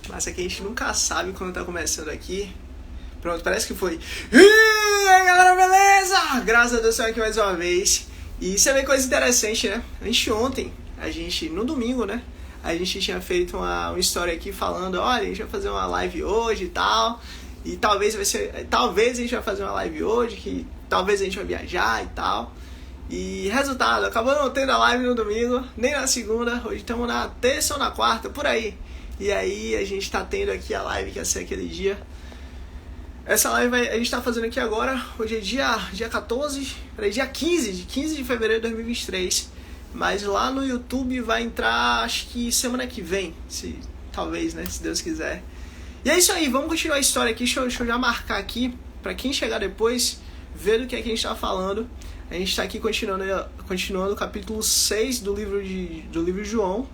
Mas é que a gente nunca sabe quando tá começando aqui. Pronto, parece que foi. E aí, galera, beleza? Graças a Deus, estou aqui mais uma vez. E isso é bem coisa interessante, né? Ontem, no domingo, né? A gente tinha feito uma história aqui falando, olha, a gente vai fazer uma live hoje e tal. E talvez a gente vai fazer uma live hoje, que talvez a gente vai viajar e tal. E resultado, acabou não tendo a live no domingo, nem na segunda. Hoje estamos na terça ou na quarta, por aí. E aí a gente tá tendo aqui a live que ia ser aquele dia. Essa live a gente tá fazendo aqui agora. Hoje é dia 14, dia 15 de fevereiro de 2023. Mas lá no YouTube vai entrar, acho que semana que vem, talvez, né, se Deus quiser. E é isso aí, vamos continuar a história aqui. Deixa eu já marcar aqui, pra quem chegar depois, ver do que é que a gente tá falando. A gente tá aqui continuando o capítulo 6 do livro de João,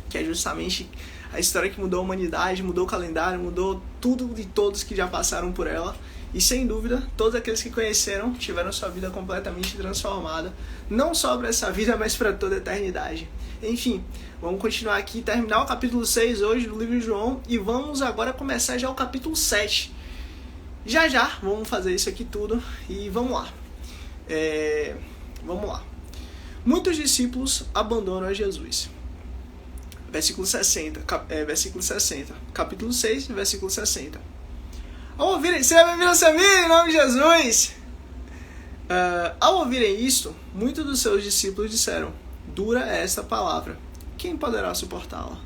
que é justamente a história que mudou a humanidade, mudou o calendário, mudou tudo de todos que já passaram por ela. E sem dúvida, todos aqueles que conheceram tiveram sua vida completamente transformada. Não só para essa vida, mas para toda a eternidade. Enfim, vamos continuar aqui, terminar o capítulo 6 hoje do livro de João. E vamos agora começar já o capítulo 7. Já, vamos fazer isso aqui tudo e vamos lá. Vamos lá. Muitos discípulos abandonam a Jesus. Versículo 60, capítulo 6, versículo 60. Ao ouvirem, seja bem-vindo a família, em nome de Jesus. Ao ouvirem isto, muitos dos seus discípulos disseram, dura é esta palavra, quem poderá suportá-la?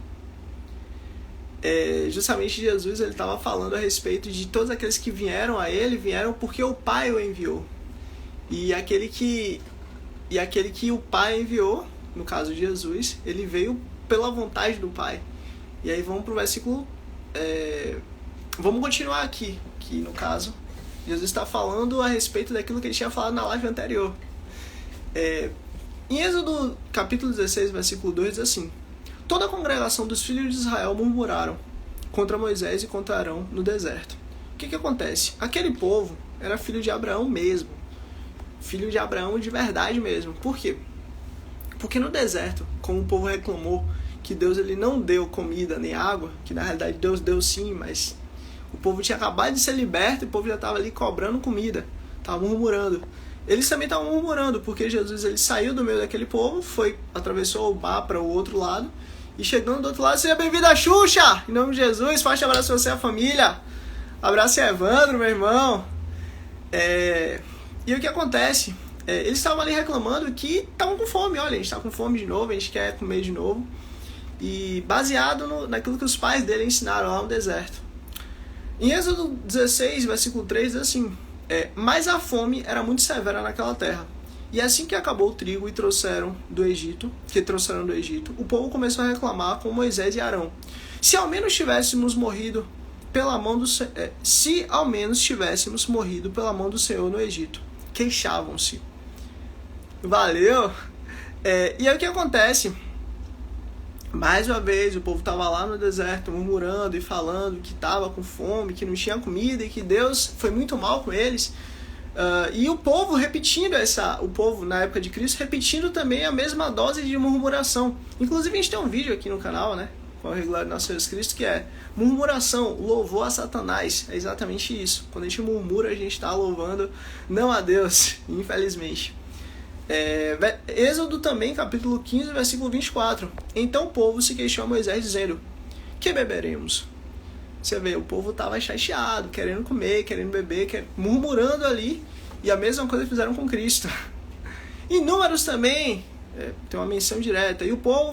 Justamente Jesus estava falando a respeito de todos aqueles que vieram a ele, vieram porque o Pai o enviou. E aquele que o Pai enviou, no caso de Jesus, ele veio pela vontade do Pai. E aí vamos para o versículo... Vamos continuar aqui, que no caso, Jesus está falando a respeito daquilo que ele tinha falado na live anterior. Em Êxodo capítulo 16, versículo 2, diz assim, toda a congregação dos filhos de Israel murmuraram contra Moisés e contra Arão no deserto. O que acontece? Aquele povo era filho de Abraão mesmo. Filho de Abraão de verdade mesmo. Por quê? Porque no deserto, como o povo reclamou que Deus ele não deu comida nem água, que na realidade Deus deu sim, mas o povo tinha acabado de ser liberto e o povo já estava ali cobrando comida, estava murmurando. Eles também estavam murmurando, porque Jesus ele saiu do meio daquele povo, atravessou o mar para o outro lado, e chegando do outro lado, seja bem-vindo a Xuxa! Em nome de Jesus, forte abraço a você e a família. Abraço a Evandro, meu irmão. E o que acontece? Eles estavam ali reclamando que estavam com fome. Olha, a gente está com fome de novo, a gente quer comer de novo. E baseado naquilo que os pais dele ensinaram lá no deserto. Em Êxodo 16, versículo 3, diz assim, mas a fome era muito severa naquela terra. E assim que acabou o trigo que trouxeram do Egito, o povo começou a reclamar com Moisés e Arão. Se ao menos tivéssemos morrido pela mão do Senhor no Egito. Queixavam-se. Valeu! E aí o que acontece? Mais uma vez, o povo estava lá no deserto murmurando e falando que estava com fome, que não tinha comida e que Deus foi muito mal com eles. E o povo na época de Cristo, repetindo também a mesma dose de murmuração. Inclusive a gente tem um vídeo aqui no canal, né? Com a regular de nosso Jesus Cristo, que é murmuração, louvor a Satanás. É exatamente isso. Quando a gente murmura, a gente está louvando não a Deus, infelizmente. Êxodo também, capítulo 15, versículo 24. Então o povo se queixou a Moisés, dizendo, que beberemos? Você vê, o povo estava chateado, querendo comer, querendo beber, murmurando ali. E a mesma coisa fizeram com Cristo. Em Números também, tem uma menção direta. E o povo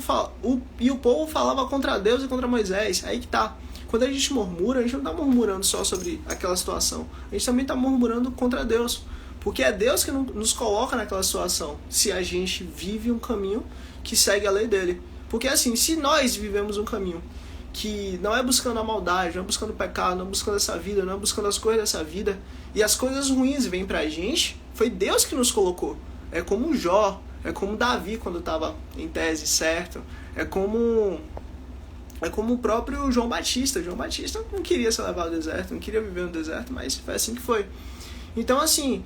falava contra Deus e contra Moisés. Aí que tá. Quando a gente murmura, a gente não está murmurando só sobre aquela situação. A gente também está murmurando contra Deus. Porque é Deus que nos coloca naquela situação, se a gente vive um caminho que segue a lei dele. Porque assim, se nós vivemos um caminho que não é buscando a maldade, não é buscando o pecado, não é buscando essa vida, não é buscando as coisas dessa vida, e as coisas ruins vêm pra gente, foi Deus que nos colocou. É como Jó, é como Davi quando estava em tese, certo? É como o próprio João Batista. João Batista não queria ser levado ao deserto, não queria viver no deserto, mas foi assim que foi. Então assim,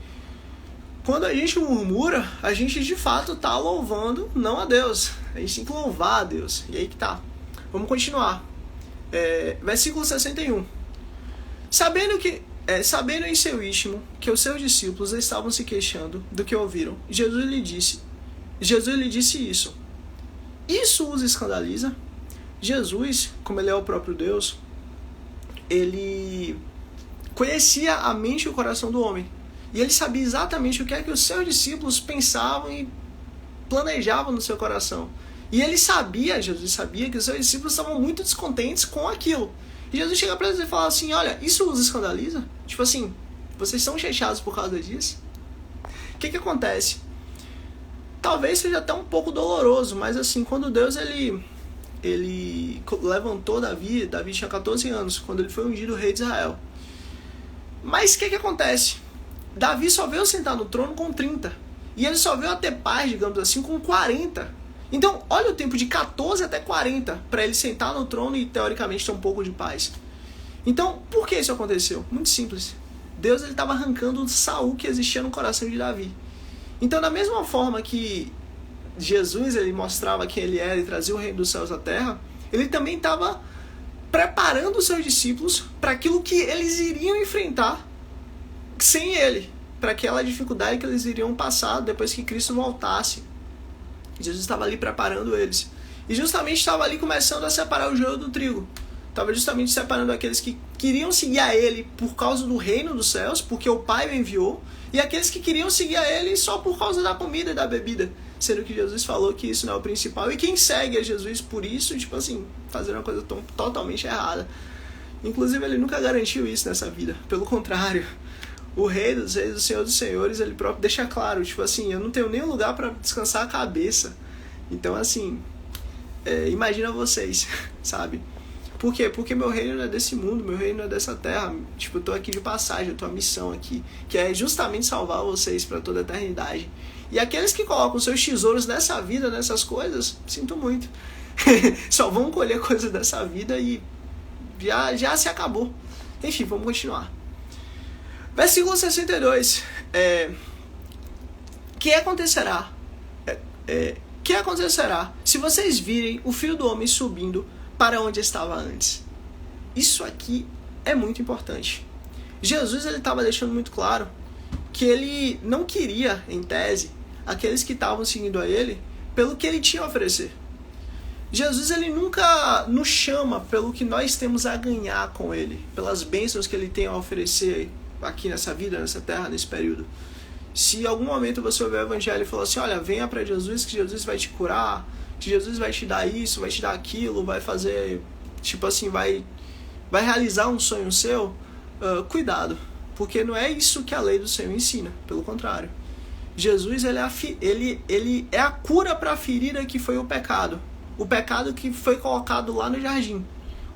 quando a gente murmura, a gente de fato está louvando não a Deus. A gente tem que louvar a Deus. E aí que tá. Vamos continuar. Versículo 61. Sabendo em seu íntimo que os seus discípulos estavam se queixando do que ouviram, Jesus lhe disse isso. Isso os escandaliza? Jesus, como ele é o próprio Deus, ele conhecia a mente e o coração do homem. E ele sabia exatamente o que é que os seus discípulos pensavam e planejavam no seu coração. E Jesus sabia que os seus discípulos estavam muito descontentes com aquilo. E Jesus chega para eles e fala assim, olha, isso os escandaliza? Tipo assim, vocês estão chateados por causa disso? O que acontece? Talvez seja até um pouco doloroso, mas assim, quando Deus ele levantou Davi tinha 14 anos, quando ele foi ungido rei de Israel. Mas o que acontece? Davi só veio sentar no trono com 30. E ele só veio a ter paz, digamos assim, com 40. Então, olha o tempo de 14 até 40 para ele sentar no trono e, teoricamente, ter um pouco de paz. Então, por que isso aconteceu? Muito simples. Deus estava arrancando o Saul que existia no coração de Davi. Então, da mesma forma que Jesus ele mostrava quem ele era e trazia o reino dos céus à terra, ele também estava preparando os seus discípulos para aquilo que eles iriam enfrentar sem ele, para aquela dificuldade que eles iriam passar depois que Cristo voltasse. Jesus estava ali preparando eles. E justamente estava ali começando a separar o joio do trigo. Estava justamente separando aqueles que queriam seguir a ele por causa do reino dos céus, porque o Pai o enviou, e aqueles que queriam seguir a ele só por causa da comida e da bebida. Sendo que Jesus falou que isso não é o principal. E quem segue a Jesus por isso, tipo assim, fazer uma coisa totalmente errada. Inclusive, ele nunca garantiu isso nessa vida. Pelo contrário, o Rei dos Reis, o Senhor dos Senhores, ele próprio deixa claro, tipo assim, eu não tenho nenhum lugar para descansar a cabeça. Então, assim, imagina vocês, sabe? Por quê? Porque meu reino não é desse mundo, meu reino não é dessa terra. Tipo, eu tô aqui de passagem, eu tô a missão aqui, que é justamente salvar vocês para toda a eternidade. E aqueles que colocam seus tesouros nessa vida, nessas coisas, sinto muito. Só vão colher coisas dessa vida e já se acabou. Enfim, vamos continuar. Versículo 62. Que acontecerá se vocês virem o Filho do Homem subindo para onde estava antes? Isso aqui é muito importante. Jesus estava deixando muito claro que ele não queria, em tese, aqueles que estavam seguindo a ele pelo que ele tinha a oferecer. Jesus ele nunca nos chama pelo que nós temos a ganhar com ele, pelas bênçãos que ele tem a oferecer aqui nessa vida, nessa terra, nesse período. Se em algum momento você ouvir o evangelho e falar assim, olha, venha para Jesus que Jesus vai te curar, que Jesus vai te dar isso, vai te dar aquilo, vai fazer, tipo assim, vai realizar um sonho seu, cuidado, porque não é isso que a lei do Senhor ensina, pelo contrário. Jesus ele é a cura para a ferida que foi o pecado que foi colocado lá no jardim,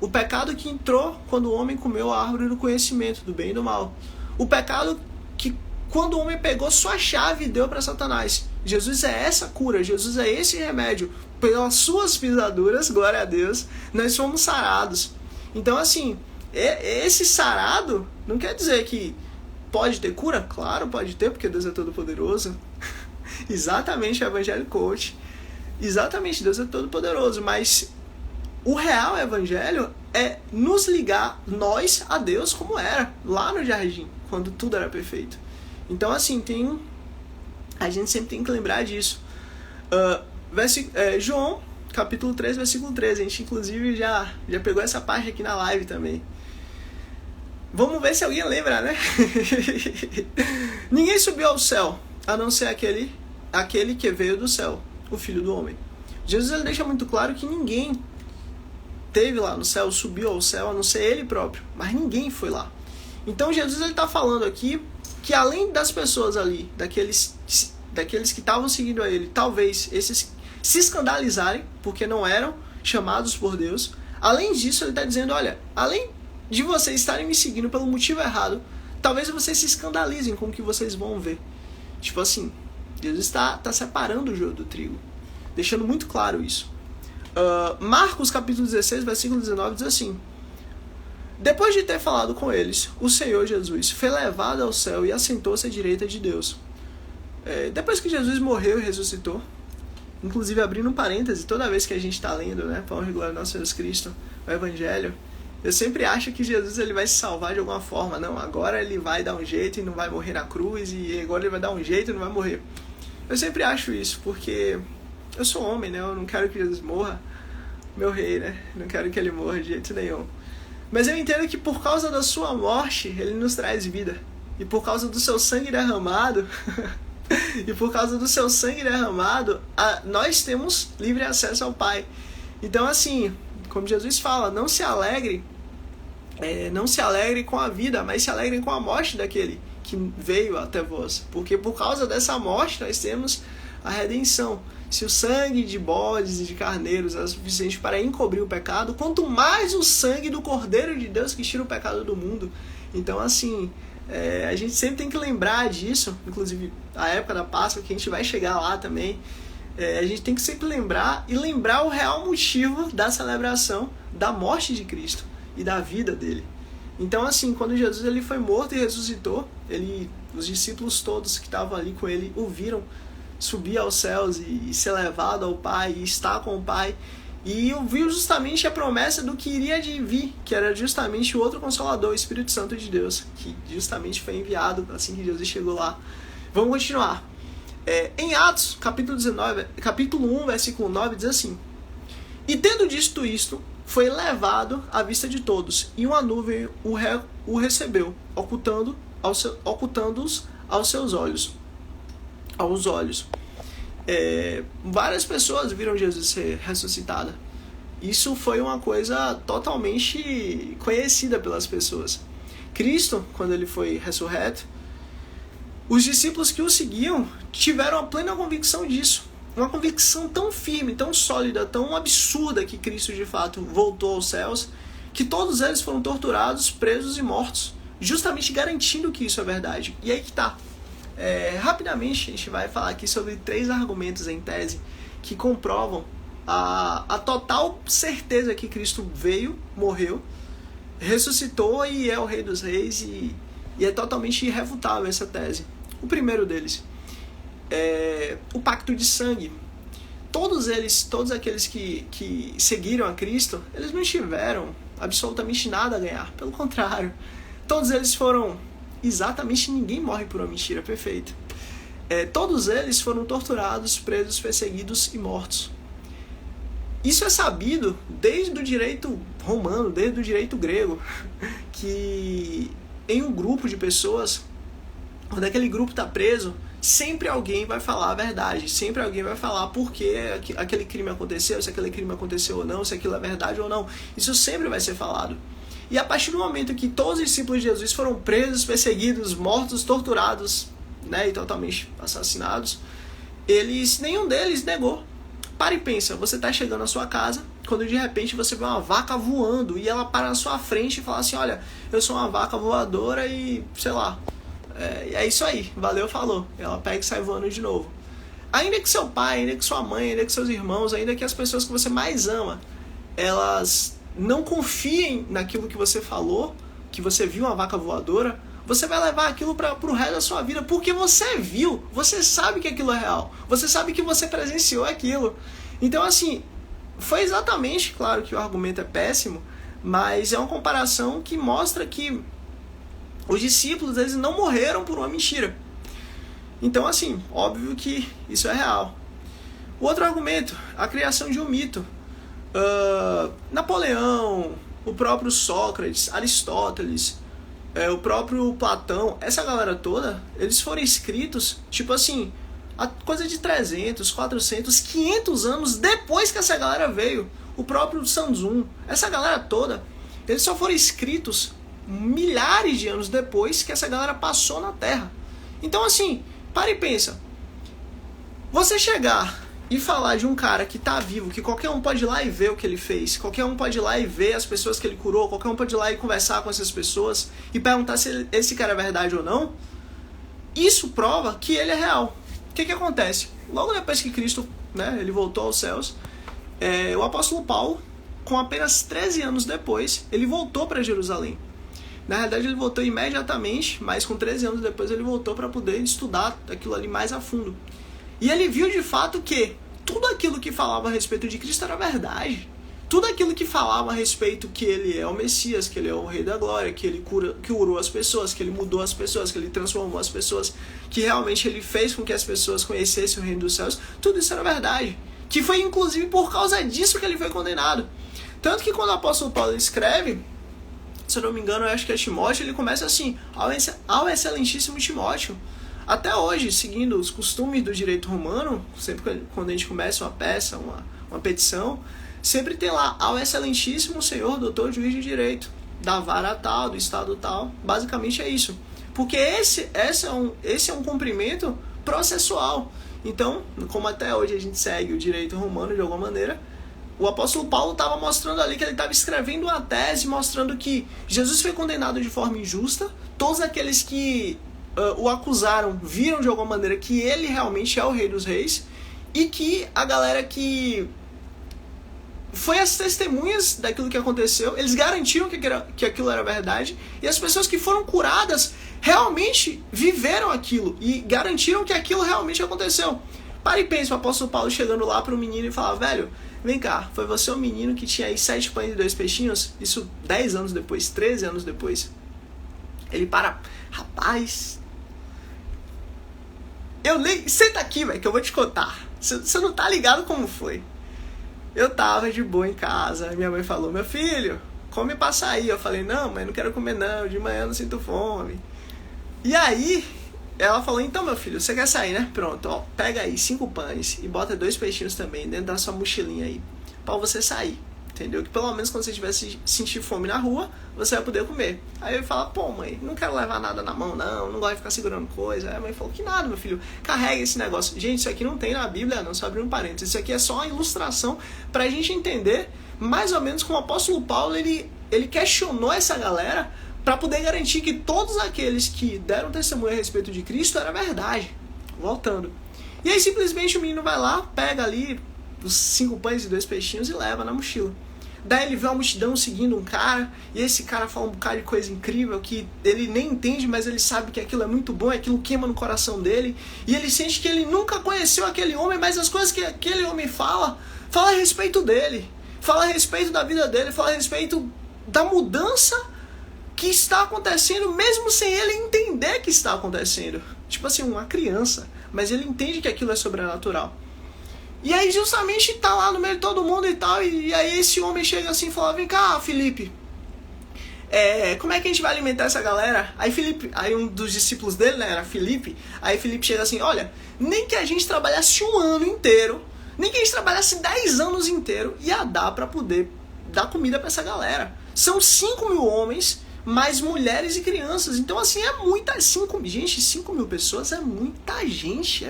o pecado que entrou quando o homem comeu a árvore do conhecimento do bem e do mal, o pecado que quando o homem pegou sua chave e deu para Satanás. Jesus é essa cura, Jesus é esse remédio. Pelas suas pisaduras, glória a Deus, nós fomos sarados. Então assim, esse sarado não quer dizer que pode ter cura? Claro, pode ter, porque Deus é todo poderoso. Exatamente, o Evangelho Coach. Exatamente, Deus é todo poderoso, mas o real evangelho é nos ligar, nós, a Deus, como era lá no jardim, quando tudo era perfeito. Então assim, a gente sempre tem que lembrar disso. João, capítulo 3, versículo 13, a gente inclusive já pegou essa parte aqui na live também. Vamos ver se alguém lembra, né? Ninguém subiu ao céu, a não ser aquele que veio do céu, o Filho do Homem. Jesus ele deixa muito claro que ninguém esteve lá no céu, subiu ao céu, a não ser ele próprio, mas ninguém foi lá. Então Jesus ele está falando aqui que além das pessoas ali, daqueles que estavam seguindo a ele, talvez esses se escandalizarem, porque não eram chamados por Deus, além disso ele está dizendo, olha, além de vocês estarem me seguindo pelo motivo errado, talvez vocês se escandalizem com o que vocês vão ver. Tipo assim, Jesus está separando o joio do trigo, deixando muito claro isso. Marcos capítulo 16, versículo 19 diz assim: depois de ter falado com eles, o Senhor Jesus foi levado ao céu e assentou-se à direita de Deus. Depois que Jesus morreu e ressuscitou, inclusive abrindo um parêntese, toda vez que a gente está lendo, né, para honra e glória do nosso Jesus Cristo, o Evangelho, eu sempre acho que Jesus ele vai se salvar de alguma forma. Não, agora ele vai dar um jeito e não vai morrer na cruz, e agora ele vai dar um jeito e não vai morrer. Eu sempre acho isso, porque eu sou homem, né, eu não quero que Jesus morra, meu rei, né, não quero que ele morra de jeito nenhum. Mas eu entendo que por causa da sua morte, ele nos traz vida. E por causa do seu sangue derramado, nós temos livre acesso ao Pai. Então, assim, como Jesus fala, não se alegre com a vida, mas se alegrem com a morte daquele que veio até vós. Porque por causa dessa morte nós temos a redenção. Se o sangue de bodes e de carneiros é suficiente para encobrir o pecado, quanto mais o sangue do Cordeiro de Deus que tira o pecado do mundo. Então, assim, a gente sempre tem que lembrar disso, inclusive a época da Páscoa, que a gente vai chegar lá também. A gente tem que sempre lembrar o real motivo da celebração da morte de Cristo e da vida dele. Então, assim, quando Jesus ele foi morto e ressuscitou, os discípulos todos que estavam ali com ele o viram subir aos céus e ser levado ao Pai e estar com o Pai, e ouviu justamente a promessa do que iria de vir, que era justamente o outro Consolador, o Espírito Santo de Deus, que justamente foi enviado assim que Jesus chegou lá. Vamos continuar. Em Atos, capítulo 1, versículo 9, diz assim: E tendo dito isto, foi levado à vista de todos, e uma nuvem o recebeu, ocultando-os aos seus olhos. Várias pessoas viram Jesus ser ressuscitada. Isso foi uma coisa totalmente conhecida pelas pessoas. Cristo, quando ele foi ressurreto, os discípulos que o seguiam tiveram a plena convicção disso. Uma convicção tão firme, tão sólida, tão absurda que Cristo de fato voltou aos céus, que todos eles foram torturados, presos e mortos, justamente garantindo que isso é verdade. E aí que tá. Rapidamente a gente vai falar aqui sobre 3 argumentos em tese que comprovam a total certeza que Cristo veio, morreu, ressuscitou e é o Rei dos Reis, e é totalmente irrefutável essa tese. O primeiro deles é o pacto de sangue. Todos aqueles que seguiram a Cristo, eles não tiveram absolutamente nada a ganhar, pelo contrário, todos eles foram... Exatamente, ninguém morre por uma mentira, perfeito. Todos eles foram torturados, presos, perseguidos e mortos. Isso é sabido desde o direito romano, desde o direito grego, que em um grupo de pessoas, quando aquele grupo está preso, sempre alguém vai falar a verdade, sempre alguém vai falar por que aquele crime aconteceu, se aquele crime aconteceu ou não, se aquilo é verdade ou não. Isso sempre vai ser falado. E a partir do momento que todos os discípulos de Jesus foram presos, perseguidos, mortos, torturados, né, e totalmente assassinados, nenhum deles negou. Para e pensa, você está chegando à sua casa, quando de repente você vê uma vaca voando e ela para na sua frente e fala assim: olha, eu sou uma vaca voadora e, sei lá, é isso aí, valeu, falou. Ela pega e sai voando de novo. Ainda que seu pai, ainda que sua mãe, ainda que seus irmãos, ainda que as pessoas que você mais ama, elas não confiem naquilo que você falou, que você viu uma vaca voadora, você vai levar aquilo para o resto da sua vida, porque você viu, você sabe que aquilo é real, você sabe que você presenciou aquilo. Então, assim, foi exatamente, claro que o argumento é péssimo, mas é uma comparação que mostra que os discípulos, eles não morreram por uma mentira. Então, assim, óbvio que isso é real. O outro argumento, a criação de um mito. Napoleão, o próprio Sócrates, Aristóteles, o próprio Platão, essa galera toda, eles foram escritos, tipo assim, a coisa de 300, 400, 500 anos depois que essa galera veio. O próprio Sun Tzu, essa galera toda, eles só foram escritos milhares de anos depois que essa galera passou na Terra. Então, assim, para e pensa. Você chegar e falar de um cara que tá vivo, que qualquer um pode ir lá e ver o que ele fez, qualquer um pode ir lá e ver as pessoas que ele curou, qualquer um pode ir lá e conversar com essas pessoas e perguntar se esse cara é verdade ou não, isso prova que ele é real. O que acontece? Logo depois que Cristo, né, ele voltou aos céus, o apóstolo Paulo, com apenas 13 anos depois, ele voltou para Jerusalém. Na realidade ele voltou imediatamente, mas com 13 anos depois ele voltou para poder estudar aquilo ali mais a fundo. E ele viu de fato que tudo aquilo que falava a respeito de Cristo era verdade. Tudo aquilo que falava a respeito que ele é o Messias, que ele é o Rei da Glória, que ele curou as pessoas, que ele mudou as pessoas, que ele transformou as pessoas, que realmente ele fez com que as pessoas conhecessem o Reino dos Céus, tudo isso era verdade. Que foi inclusive por causa disso que ele foi condenado. Tanto que quando o apóstolo Paulo escreve, se eu não me engano, eu acho que é Timóteo, ele começa assim: ao excelentíssimo Timóteo. Até hoje, seguindo os costumes do direito romano, sempre quando a gente começa uma peça, uma petição, sempre tem lá: ao excelentíssimo senhor, doutor, juiz de direito, da vara tal, do estado tal. Basicamente é isso. Porque esse é um cumprimento processual. Então, como até hoje a gente segue o direito romano de alguma maneira, o apóstolo Paulo estava mostrando ali que ele estava escrevendo uma tese, mostrando que Jesus foi condenado de forma injusta, todos aqueles que o acusaram viram de alguma maneira que ele realmente é o Rei dos Reis, e que a galera que foi as testemunhas daquilo que aconteceu, eles garantiram que aquilo era verdade, e as pessoas que foram curadas realmente viveram aquilo e garantiram que aquilo realmente aconteceu. Para e pensa, o apóstolo Paulo chegando lá para um menino e falar: velho, vem cá, foi você o menino que tinha aí 7 pães e 2 peixinhos? Isso 10 anos depois, 13 anos depois. Ele para: rapaz, senta aqui, velho, que eu vou te contar. Você não tá ligado como foi. Eu tava de boa em casa, minha mãe falou: meu filho, come pra sair. Eu falei: não, mãe, não quero comer não, de manhã eu não sinto fome. E aí, ela falou: então, meu filho, você quer sair, né? Pronto, ó, pega aí 5 pães e bota 2 peixinhos também dentro da sua mochilinha aí, pra você sair, entendeu? Que pelo menos quando você tiver sentir fome na rua, você vai poder comer. Aí eu falo: pô, mãe, não quero levar nada na mão não gosto de ficar segurando coisa. Aí a mãe falou: que nada, meu filho, carrega esse negócio. Gente, isso aqui não tem na Bíblia não, só abrir um parênteses. Isso aqui é só uma ilustração pra gente entender mais ou menos como o apóstolo Paulo, ele questionou essa galera para poder garantir que todos aqueles que deram testemunho a respeito de Cristo era verdade. Voltando. E aí simplesmente o menino vai lá, pega ali os 5 pães e 2 peixinhos e leva na mochila. Daí ele vê uma multidão seguindo um cara, e esse cara fala um bocado de coisa incrível que ele nem entende, mas ele sabe que aquilo é muito bom, aquilo queima no coração dele, e ele sente que ele nunca conheceu aquele homem, mas as coisas que aquele homem fala a respeito dele, fala a respeito da vida dele, fala a respeito da mudança que está acontecendo, mesmo sem ele entender que está acontecendo. Tipo assim, uma criança, mas ele entende que aquilo é sobrenatural. E aí justamente tá lá no meio de todo mundo e tal, e aí esse homem chega assim e fala: vem cá, Felipe, como é que a gente vai alimentar essa galera? Aí um dos discípulos dele, né, era Felipe, aí Felipe chega assim: olha, nem que a gente trabalhasse 1 ano inteiro, nem que a gente trabalhasse 10 anos inteiro, ia dar pra poder dar comida pra essa galera. São 5.000 homens, mais mulheres e crianças. Então assim, é muita... 5.000 pessoas é muita gente.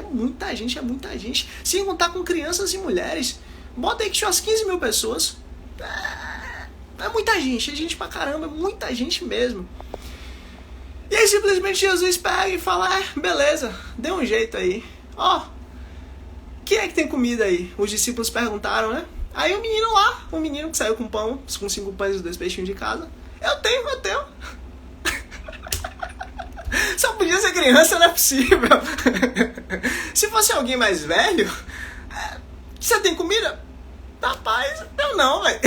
Sem contar com crianças e mulheres. Bota aí que tinha umas 15.000 pessoas. É muita gente, é gente pra caramba, é muita gente mesmo. E aí simplesmente Jesus pega e fala: beleza, dê um jeito aí. Ó, quem é que tem comida aí? Os discípulos perguntaram, né? Aí o menino que saiu com pão, com 5 pães e 2 peixinhos de casa: eu tenho. Só podia ser criança, não é possível. Se fosse alguém mais velho: você tem comida? Rapaz, eu não, velho.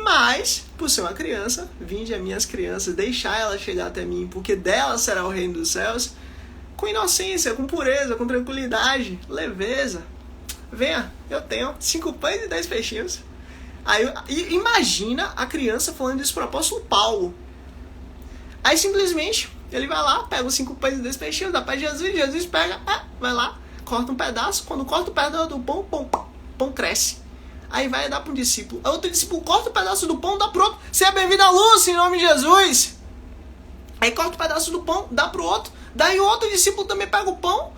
Mas, por ser uma criança, vinde a minhas crianças, deixar elas chegar até mim, porque delas será o reino dos céus. Com inocência, com pureza, com tranquilidade, leveza. Venha, eu tenho 5 pães e 10 peixinhos. Aí, imagina a criança falando isso pro apóstolo Paulo. Aí simplesmente ele vai lá, pega os 5 pães e 10 peixinhos, dá pra Jesus, Jesus pega, vai lá, corta um pedaço. Quando corta o pedaço do pão, pão cresce. Aí vai dar para um discípulo. Aí outro discípulo corta o pedaço do pão, dá pro outro: seja bem-vindo à luz, em nome de Jesus. Aí corta o pedaço do pão, dá pro outro. Daí o outro discípulo também pega o pão.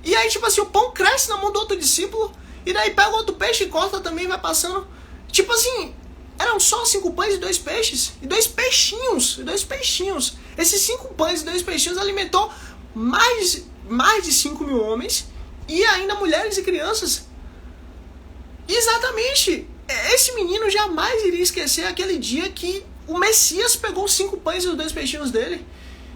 E aí tipo assim, o pão cresce na mão do outro discípulo. E daí pega outro peixe e corta também, vai passando. Tipo assim, eram só 5 pães e 2 peixes. E 2 peixinhos. Esses 5 pães e 2 peixinhos alimentou mais de 5.000 homens. E ainda mulheres e crianças. Exatamente. Esse menino jamais iria esquecer aquele dia que o Messias pegou os 5 pães e os 2 peixinhos dele.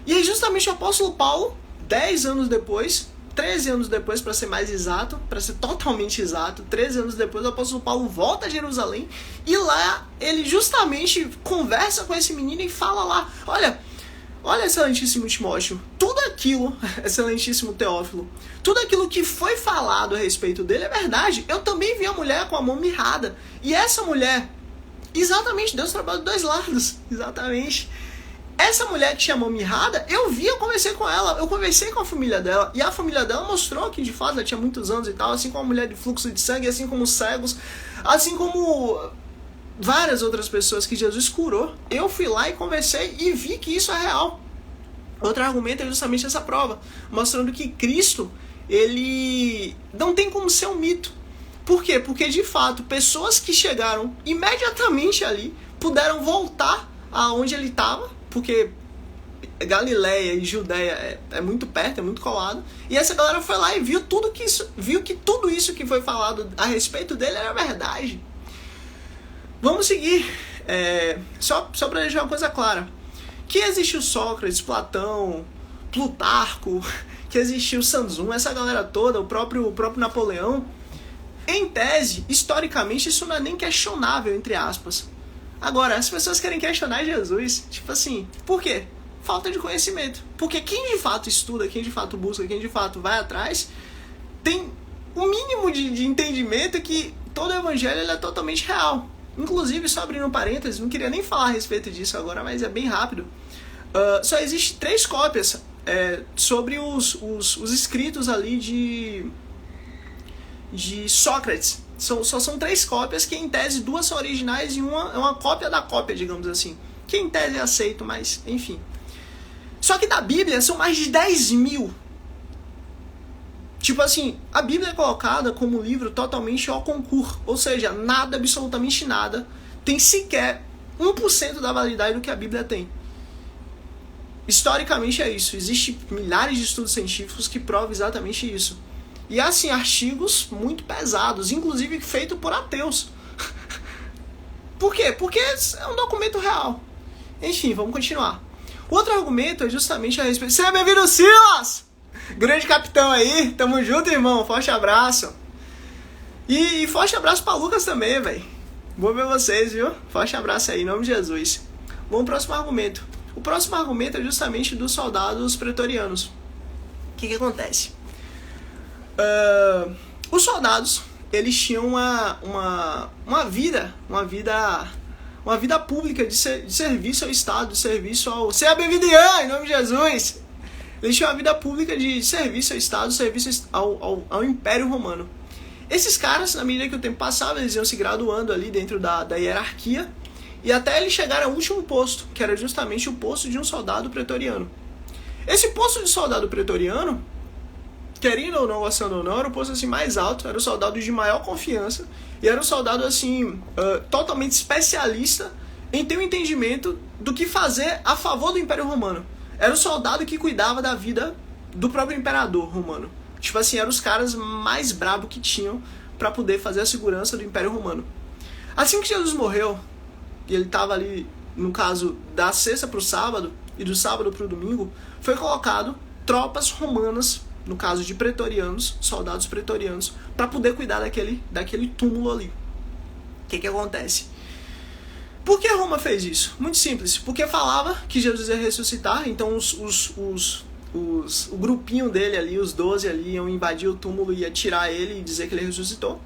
E aí justamente o apóstolo Paulo, 10 anos depois, 13 anos depois, para ser mais exato, para ser totalmente exato, 13 anos depois, o apóstolo Paulo volta a Jerusalém e lá ele justamente conversa com esse menino e fala lá, olha, excelentíssimo Timóteo, tudo aquilo, excelentíssimo Teófilo, tudo aquilo que foi falado a respeito dele é verdade. Eu também vi a mulher com a mão mirrada. E essa mulher, exatamente, Deus trabalha dos dois lados, exatamente. Essa mulher que tinha a mão mirrada, eu conversei com ela, eu conversei com a família dela, e a família dela mostrou que de fato ela tinha muitos anos e tal, assim como a mulher de fluxo de sangue, assim como os cegos, assim como várias outras pessoas que Jesus curou. Eu fui lá e conversei e vi que isso é real. Outro argumento é justamente essa prova, mostrando que Cristo, ele não tem como ser um mito. Por quê? Porque de fato, pessoas que chegaram imediatamente ali, puderam voltar aonde ele estava, porque Galileia e Judéia é muito perto, é muito colado, e essa galera foi lá e viu que tudo isso que foi falado a respeito dele era verdade. Vamos seguir, só para deixar uma coisa clara, que existiu Sócrates, Platão, Plutarco, que existiu Sanzun, essa galera toda, o próprio Napoleão. Em tese, historicamente, isso não é nem questionável, entre aspas. Agora, as pessoas querem questionar Jesus, tipo assim, por quê? Falta de conhecimento. Porque quem de fato estuda, quem de fato busca, quem de fato vai atrás, tem o mínimo de entendimento que todo o evangelho ele é totalmente real. Inclusive, só abrindo um parênteses, não queria nem falar a respeito disso agora, mas é bem rápido. Só existem 3 cópias sobre os escritos ali de Sócrates. Só são 3 cópias, que em tese 2 são originais e uma é uma cópia da cópia, digamos assim. Que em tese é aceito, mas enfim. Só que da Bíblia são mais de 10 mil. Tipo assim, a Bíblia é colocada como um livro totalmente ao concurso. Ou seja, nada, absolutamente nada, tem sequer 1% da validade do que a Bíblia tem. Historicamente é isso. Existem milhares de estudos científicos que provam exatamente isso. E assim, artigos muito pesados, inclusive feitos por ateus. Por quê? Porque é um documento real. Enfim, vamos continuar. O outro argumento é justamente a respeito... Seja bem-vindo, Silas! Grande capitão aí, tamo junto, irmão, forte abraço. E forte abraço pra Lucas também, velho. Vou ver vocês, viu? Forte abraço aí, em nome de Jesus. Vamos pro próximo argumento. O próximo argumento é justamente dos soldados pretorianos. O que acontece? Os soldados, eles tinham uma vida pública de serviço ao Estado, de serviço ao... Seja bem-vindo, Ian, em nome de Jesus! Eles tinham uma vida pública de serviço ao Estado, serviço ao Império Romano. Esses caras, na medida que o tempo passava, eles iam se graduando ali dentro da hierarquia, e até eles chegaram ao último posto, que era justamente o posto de um soldado pretoriano. Esse posto de soldado pretoriano, querendo ou não, gostando ou não, era o posto assim, mais alto, era o soldado de maior confiança, e era um soldado assim, totalmente especialista em ter um entendimento do que fazer a favor do Império Romano. Era o soldado que cuidava da vida do próprio imperador romano. Tipo assim, eram os caras mais brabos que tinham para poder fazer a segurança do Império Romano. Assim que Jesus morreu, e ele estava ali, no caso, da sexta para o sábado, e do sábado para o domingo, foi colocado tropas romanas, no caso de pretorianos, soldados pretorianos, para poder cuidar daquele túmulo ali. O que acontece? Por que Roma fez isso? Muito simples. Porque falava que Jesus ia ressuscitar, então o grupinho dele ali, os 12 ali, iam invadir o túmulo e ia tirar ele e dizer que ele ressuscitou.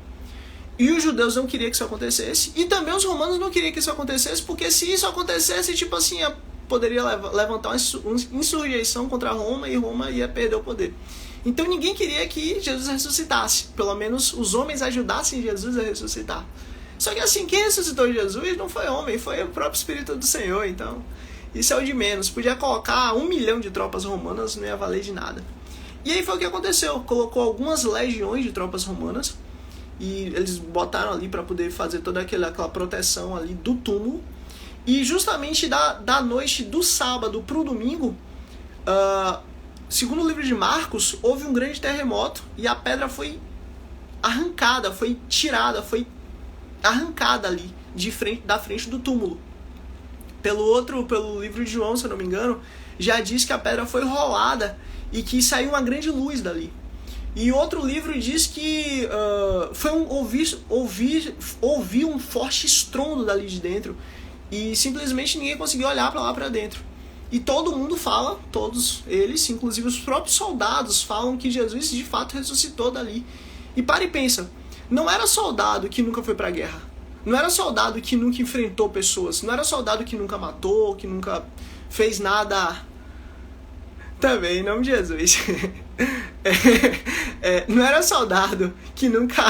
E os judeus não queriam que isso acontecesse, e também os romanos não queriam que isso acontecesse, porque se isso acontecesse, tipo assim, poderia levantar uma insurreição contra Roma e Roma ia perder o poder. Então ninguém queria que Jesus ressuscitasse, pelo menos os homens ajudassem Jesus a ressuscitar. Só que assim, quem ressuscitou Jesus não foi homem, foi o próprio Espírito do Senhor, então isso é o de menos. Podia colocar 1 milhão de tropas romanas, não ia valer de nada. E aí foi o que aconteceu, colocou algumas legiões de tropas romanas, e eles botaram ali para poder fazer toda aquela proteção ali do túmulo. E justamente da noite do sábado para o domingo, segundo o livro de Marcos, houve um grande terremoto e a pedra foi arrancada, foi tirada, foi arrancada ali da frente do túmulo. Pelo livro de João, se eu não me engano, já diz que a pedra foi rolada e que saiu uma grande luz dali. E outro livro diz que ouvi um forte estrondo dali de dentro e simplesmente ninguém conseguiu olhar para lá para dentro. E todo mundo fala, todos eles, inclusive os próprios soldados, falam que Jesus de fato ressuscitou dali. E para e pensa, não era soldado que nunca foi para a guerra, não era soldado que nunca enfrentou pessoas, não era soldado que nunca matou, que nunca fez nada... Também, em nome de Jesus. Não era soldado que nunca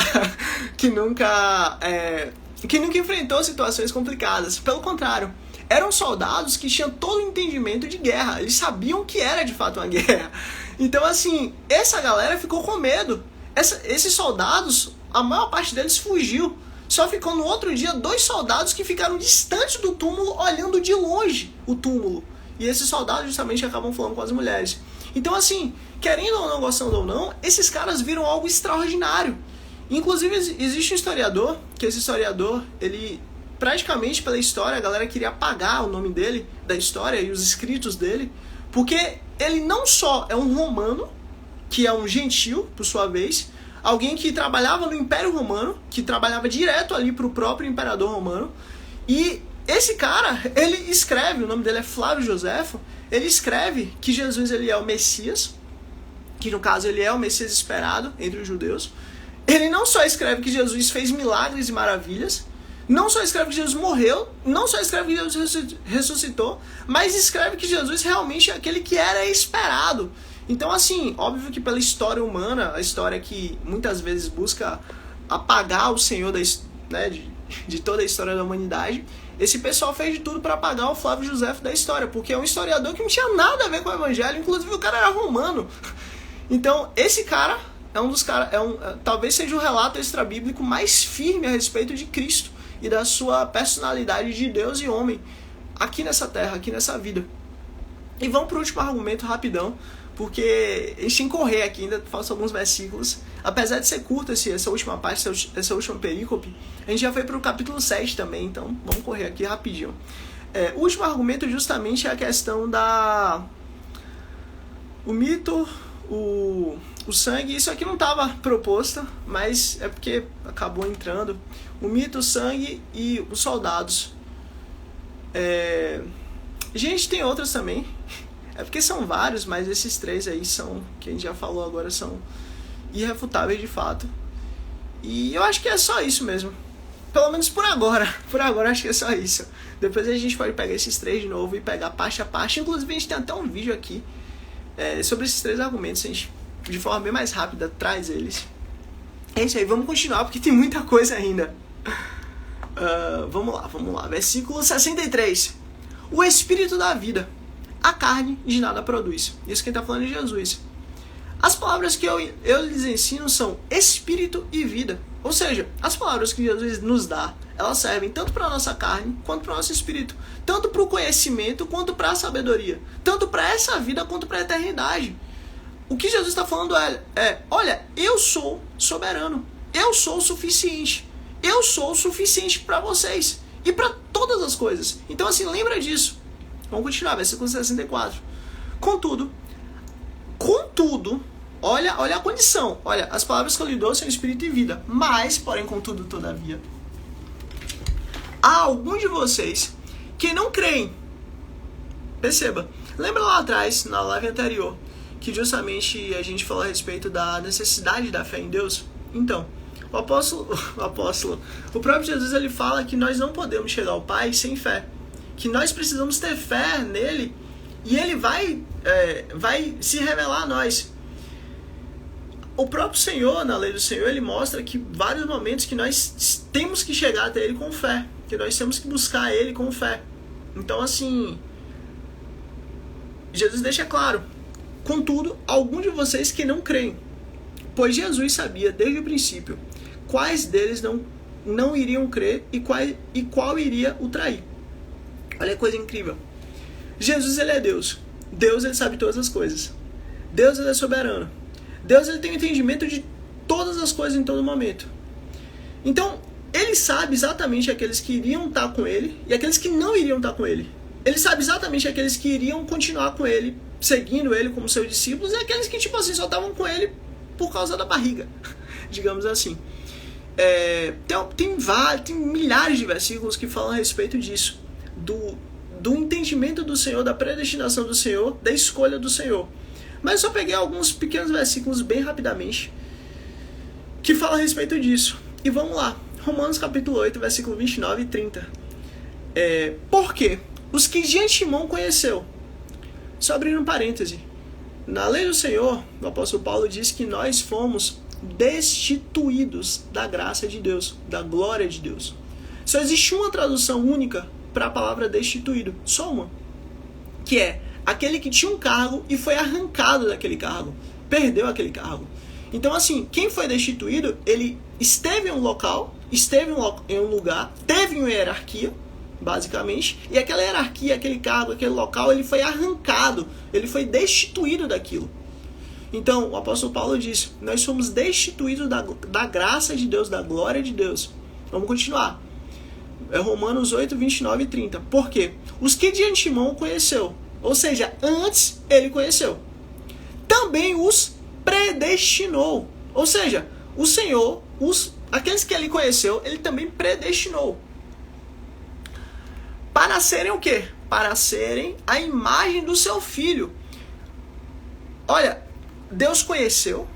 enfrentou situações complicadas. Pelo contrário, eram soldados que tinham todo o entendimento de guerra. Eles sabiam que era de fato uma guerra. Então, assim, essa galera ficou com medo. Esses soldados, a maior parte deles fugiu. Só ficou no outro dia 2 soldados que ficaram distantes do túmulo, olhando de longe o túmulo. E esses soldados justamente acabam falando com as mulheres. Então, assim, querendo ou não, gostando ou não, esses caras viram algo extraordinário. Inclusive, existe um historiador, que esse historiador, ele, praticamente pela história, a galera queria apagar o nome dele, da história, e os escritos dele, porque ele não só é um romano, que é um gentil, por sua vez, alguém que trabalhava no Império Romano, que trabalhava direto ali para o próprio imperador romano, e esse cara, ele escreve, o nome dele é Flávio Joséfo, ele escreve que Jesus ele é o Messias, que no caso ele é o Messias esperado entre os judeus. Ele não só escreve que Jesus fez milagres e maravilhas, não só escreve que Jesus morreu, não só escreve que Jesus ressuscitou, mas escreve que Jesus realmente é aquele que era esperado. Então, assim, óbvio que pela história humana, a história que muitas vezes busca apagar o Senhor de toda a história da humanidade, esse pessoal fez de tudo para apagar o Flávio Joséfo da história, porque é um historiador que não tinha nada a ver com o evangelho, inclusive o cara era romano. Então, esse cara é um dos caras, talvez seja o relato extrabíblico mais firme a respeito de Cristo e da sua personalidade de Deus e homem aqui nessa terra, aqui nessa vida. E vamos para o último argumento rapidão, porque a gente tem que correr aqui, ainda faltam alguns versículos. Apesar de ser curta essa última parte, essa última perícope, a gente já foi para o capítulo 7 também, então vamos correr aqui rapidinho. O último argumento justamente é a questão o mito, o sangue. Isso aqui não estava proposto, mas é porque acabou entrando. O mito, o sangue e os soldados. Gente, tem outras também. É porque são vários, mas esses 3 aí são, que a gente já falou agora, são irrefutáveis de fato. E eu acho que é só isso mesmo. Pelo menos por agora. Por agora acho que é só isso. Depois a gente pode pegar esses 3 de novo e pegar parte a parte. Inclusive a gente tem até um vídeo aqui sobre esses 3 argumentos. A gente, de forma bem mais rápida, traz eles. É isso aí, vamos continuar porque tem muita coisa ainda. Vamos lá. Versículo 63. O Espírito da vida. A carne de nada produz. Isso quem está falando é Jesus. As palavras que eu lhes ensino são espírito e vida. Ou seja, as palavras que Jesus nos dá, elas servem tanto para a nossa carne quanto para o nosso espírito. Tanto para o conhecimento quanto para a sabedoria. Tanto para essa vida quanto para a eternidade. O que Jesus está falando olha, eu sou soberano. Eu sou o suficiente. Eu sou o suficiente para vocês. E para todas as coisas. Então assim, lembra disso. Vamos continuar, versículo 64. Contudo, olha a condição. Olha, as palavras que eu lhe dou são espírito e vida. Mas, porém, contudo, todavia, há alguns de vocês que não creem. Perceba, lembra lá atrás, na live anterior, que justamente a gente falou a respeito da necessidade da fé em Deus? Então, o próprio Jesus, ele fala que nós não podemos chegar ao Pai sem fé. Que nós precisamos ter fé nele e ele vai se revelar a nós. O próprio Senhor, na lei do Senhor, ele mostra que vários momentos que nós temos que chegar até ele com fé, que nós temos que buscar ele com fé. Então, assim, Jesus deixa claro: contudo, alguns de vocês que não creem, pois Jesus sabia desde o princípio quais deles não iriam crer e qual iria o trair. Olha que coisa incrível. Jesus, ele é Deus. Deus, ele sabe todas as coisas. Deus, ele é soberano. Deus, ele tem o entendimento de todas as coisas em todo momento. Então, ele sabe exatamente aqueles que iriam estar com ele e aqueles que não iriam estar com ele. Ele sabe exatamente aqueles que iriam continuar com ele, seguindo ele como seus discípulos, e aqueles que, tipo assim, só estavam com ele por causa da barriga, digamos assim. Tem milhares de versículos que falam a respeito disso, do entendimento do Senhor, da predestinação do Senhor, da escolha do Senhor. Mas eu só peguei alguns pequenos versículos bem rapidamente que falam a respeito disso. E vamos lá. Romanos capítulo 8, versículo 29 e 30. Por quê? Os que de antemão conheceu. Só abrindo um parêntese. Na lei do Senhor, o apóstolo Paulo diz que nós fomos destituídos da graça de Deus, da glória de Deus. Só existe uma tradução única para a palavra destituído, só uma, que é aquele que tinha um cargo e foi arrancado daquele cargo, perdeu aquele cargo. Então assim, quem foi destituído, ele esteve em um local, esteve em um lugar, teve uma hierarquia, basicamente, e aquela hierarquia, aquele cargo, aquele local, ele foi arrancado, ele foi destituído daquilo. Então, o apóstolo Paulo diz, nós somos destituídos da graça de Deus, da glória de Deus. Vamos continuar. Romanos 8, 29 e 30. Por quê? Os que de antemão conheceu, ou seja, antes ele conheceu, também os predestinou. Ou seja, o Senhor, aqueles que ele conheceu, ele também predestinou. Para serem o quê? Para serem a imagem do seu filho. Olha, Deus conheceu,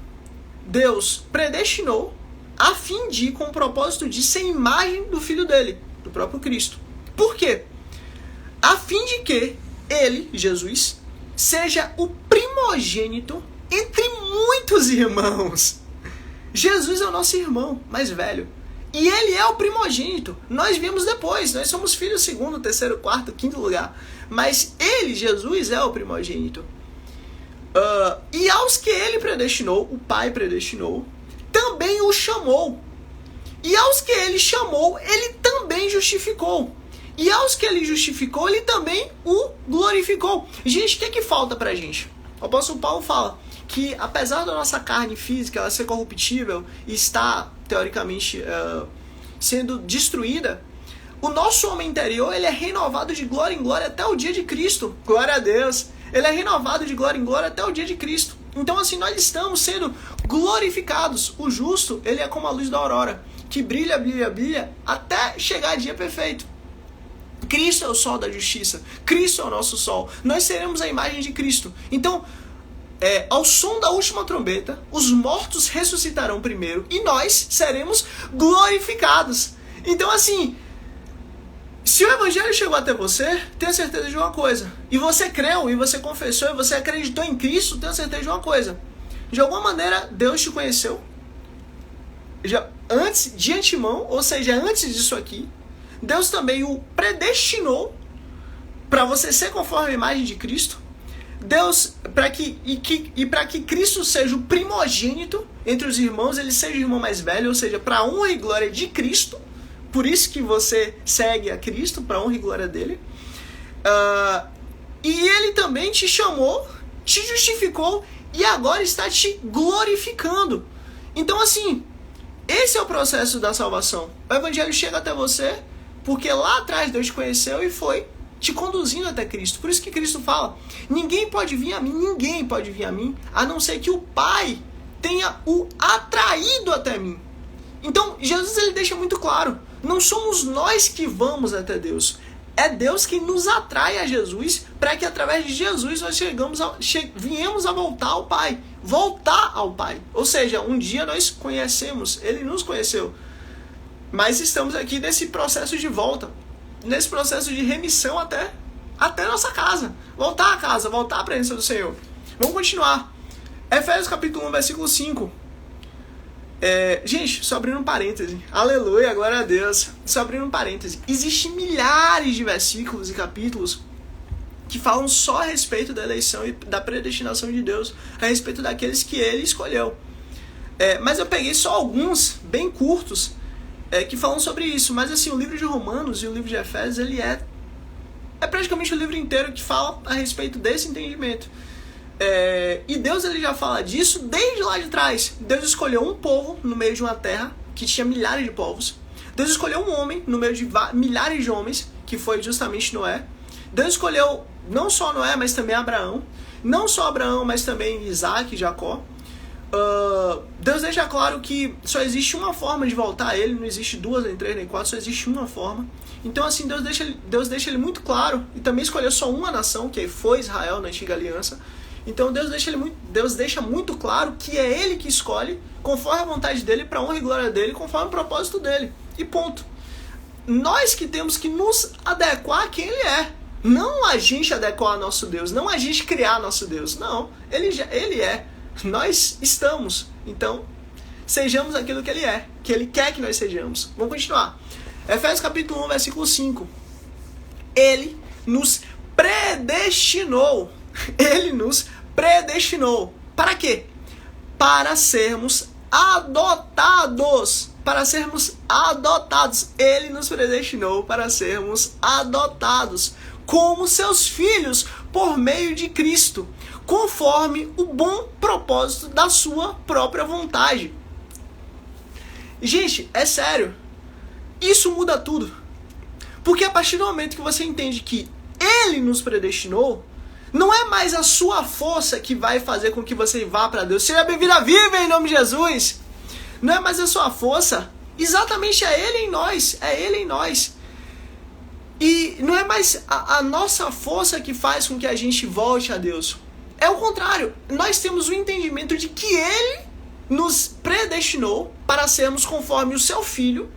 Deus predestinou, a fim de, com o propósito de ser imagem do filho dele, do próprio Cristo. Por quê? A fim de que ele, Jesus, seja o primogênito entre muitos irmãos. Jesus é o nosso irmão mais velho. E ele é o primogênito. Nós viemos depois. Nós somos filhos segundo, terceiro, quarto, quinto lugar. Mas ele, Jesus, é o primogênito. E aos que ele predestinou, o Pai predestinou, também o chamou. E aos que ele chamou, ele também justificou. E aos que ele justificou, ele também o glorificou. Gente, o que falta pra gente? O apóstolo Paulo fala que apesar da nossa carne física ela ser corruptível e estar, teoricamente, sendo destruída, o nosso homem interior ele é renovado de glória em glória até o dia de Cristo. Glória a Deus! Ele é renovado de glória em glória até o dia de Cristo. Então assim, nós estamos sendo glorificados. O justo, ele é como a luz da aurora, que brilha, brilha, brilha, até chegar dia perfeito. Cristo é o sol da justiça. Cristo é o nosso sol. Nós seremos a imagem de Cristo. Então, ao som da última trombeta, os mortos ressuscitarão primeiro e nós seremos glorificados. Então assim, se o evangelho chegou até você, tenha certeza de uma coisa. E você creu, e você confessou, e você acreditou em Cristo, tenha certeza de uma coisa. De alguma maneira, Deus te conheceu. Antes, de antemão, ou seja, antes disso aqui, Deus também o predestinou para você ser conforme a imagem de Cristo. Deus, para que Cristo seja o primogênito entre os irmãos, ele seja o irmão mais velho, ou seja, para a honra e glória de Cristo. Por isso que você segue a Cristo, para a honra e glória dele. E ele também te chamou, te justificou e agora está te glorificando. Então assim, esse é o processo da salvação. O evangelho chega até você porque lá atrás Deus te conheceu e foi te conduzindo até Cristo. Por isso que Cristo fala, ninguém pode vir a mim, a não ser que o Pai tenha o atraído até mim. Então, Jesus ele deixa muito claro, não somos nós que vamos até Deus, é Deus que nos atrai a Jesus, para que através de Jesus nós viemos a voltar ao Pai. Ou seja, um dia nós conhecemos, ele nos conheceu, mas estamos aqui nesse processo de volta, nesse processo de remissão até nossa casa. Voltar a casa, voltar à presença do Senhor. Vamos continuar. Efésios capítulo 1, versículo 5. Gente, só abrindo um parêntese. Aleluia, glória a Deus. Só abrindo um parêntese. Existem milhares de versículos e capítulos que falam só a respeito da eleição e da predestinação de Deus, a respeito daqueles que ele escolheu. Mas eu peguei só alguns, bem curtos, que falam sobre isso. Mas assim, o livro de Romanos e o livro de Efésios, ele é praticamente o livro inteiro que fala a respeito desse entendimento. E Deus ele já fala disso desde lá de trás. Deus escolheu um povo no meio de uma terra que tinha milhares de povos. Deus escolheu um homem no meio de milhares de homens, que foi justamente Noé. Deus escolheu não só Noé, mas também Abraão. Não só Abraão, mas também Isaac e Jacó. Deus deixa claro que só existe uma forma de voltar a Ele, não existe duas, nem três, nem quatro, só existe uma forma. Então assim, Deus deixa Ele muito claro, e também escolheu só uma nação, que foi Israel na antiga aliança. Então Deus deixa muito claro que é Ele que escolhe, conforme a vontade dEle, para honra e glória dEle, conforme o propósito dEle. E ponto. Nós que temos que nos adequar a quem Ele é. Não a gente adequar a nosso Deus, não a gente criar nosso Deus. Não, Ele é. Nós estamos. Então, sejamos aquilo que Ele é, que Ele quer que nós sejamos. Vamos continuar. Efésios capítulo 1, versículo 5. Ele nos predestinou. Ele nos predestinou. Para quê? Para sermos adotados. Para sermos adotados. Ele nos predestinou para sermos adotados como seus filhos por meio de Cristo, conforme o bom propósito da sua própria vontade. Gente, é sério. Isso muda tudo. Porque a partir do momento que você entende que Ele nos predestinou, não é mais a sua força que vai fazer com que você vá para Deus. Seja bem-vinda, viva em nome de Jesus. Não é mais a sua força. Exatamente é Ele em nós. É Ele em nós. E não é mais a nossa força que faz com que a gente volte a Deus. É o contrário. Nós temos o entendimento de que Ele nos predestinou para sermos conforme o seu Filho,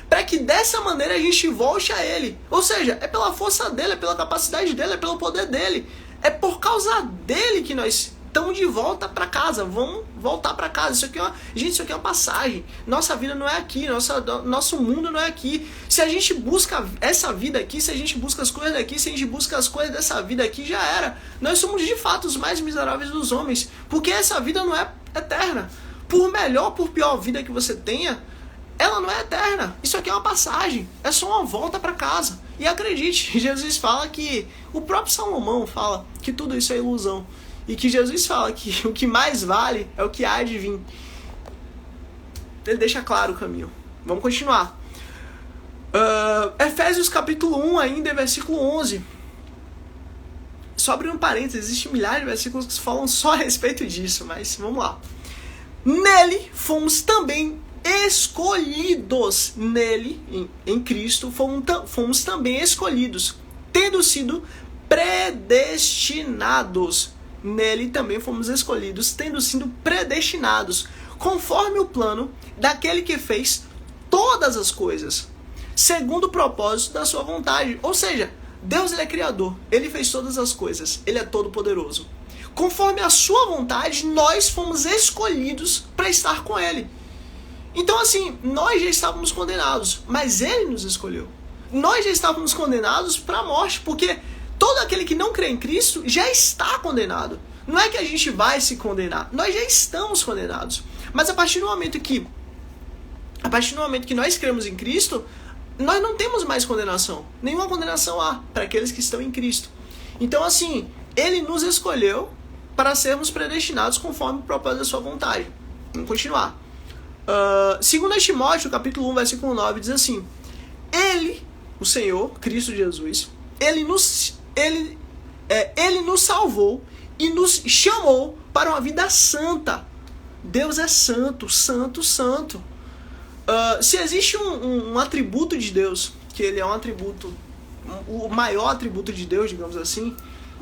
para que dessa maneira a gente volte a Ele. Ou seja, é pela força dEle, é pela capacidade dEle, é pelo poder dEle. É por causa dEle que nós estamos de volta para casa. Vamos voltar para casa. Isso aqui é uma passagem. Nossa vida não é aqui. Nosso mundo não é aqui. Se a gente busca essa vida aqui, se a gente busca as coisas daqui, se a gente busca as coisas dessa vida aqui, já era. Nós somos de fato os mais miseráveis dos homens. Porque essa vida não é eterna. Por melhor, por pior vida que você tenha, ela não é eterna. Isso aqui é uma passagem. É só uma volta para casa. E acredite, Jesus fala que... O próprio Salomão fala que tudo isso é ilusão. E que Jesus fala que o que mais vale é o que há de vir. Ele deixa claro o caminho. Vamos continuar. Efésios capítulo 1 ainda, versículo 11. Só abrindo um parênteses, existem milhares de versículos que falam só a respeito disso, mas vamos lá. Nele fomos também escolhidos. Nele, em Cristo, fomos também escolhidos, tendo sido predestinados. Nele também fomos escolhidos, tendo sido predestinados, conforme o plano daquele que fez todas as coisas, segundo o propósito da sua vontade. Ou seja, Deus, ele é criador, ele fez todas as coisas, ele é todo poderoso. Conforme a sua vontade, nós fomos escolhidos para estar com ele. Então assim, nós já estávamos condenados, mas ele nos escolheu. Nós já estávamos condenados para a morte, porque todo aquele que não crê em Cristo já está condenado. Não é que a gente vai se condenar, nós já estamos condenados. Mas a partir do momento que nós cremos em Cristo, nós não temos mais condenação. Nenhuma condenação há para aqueles que estão em Cristo. Então assim, ele nos escolheu para sermos predestinados conforme o propósito da sua vontade. Vamos continuar. 2 Timóteo, capítulo 1, versículo 9, diz assim: Ele, o Senhor, Cristo Jesus, Ele nos salvou e nos chamou para uma vida santa. Deus é santo, santo, santo. Se existe um atributo de Deus, que ele é um atributo, o maior atributo de Deus, digamos assim,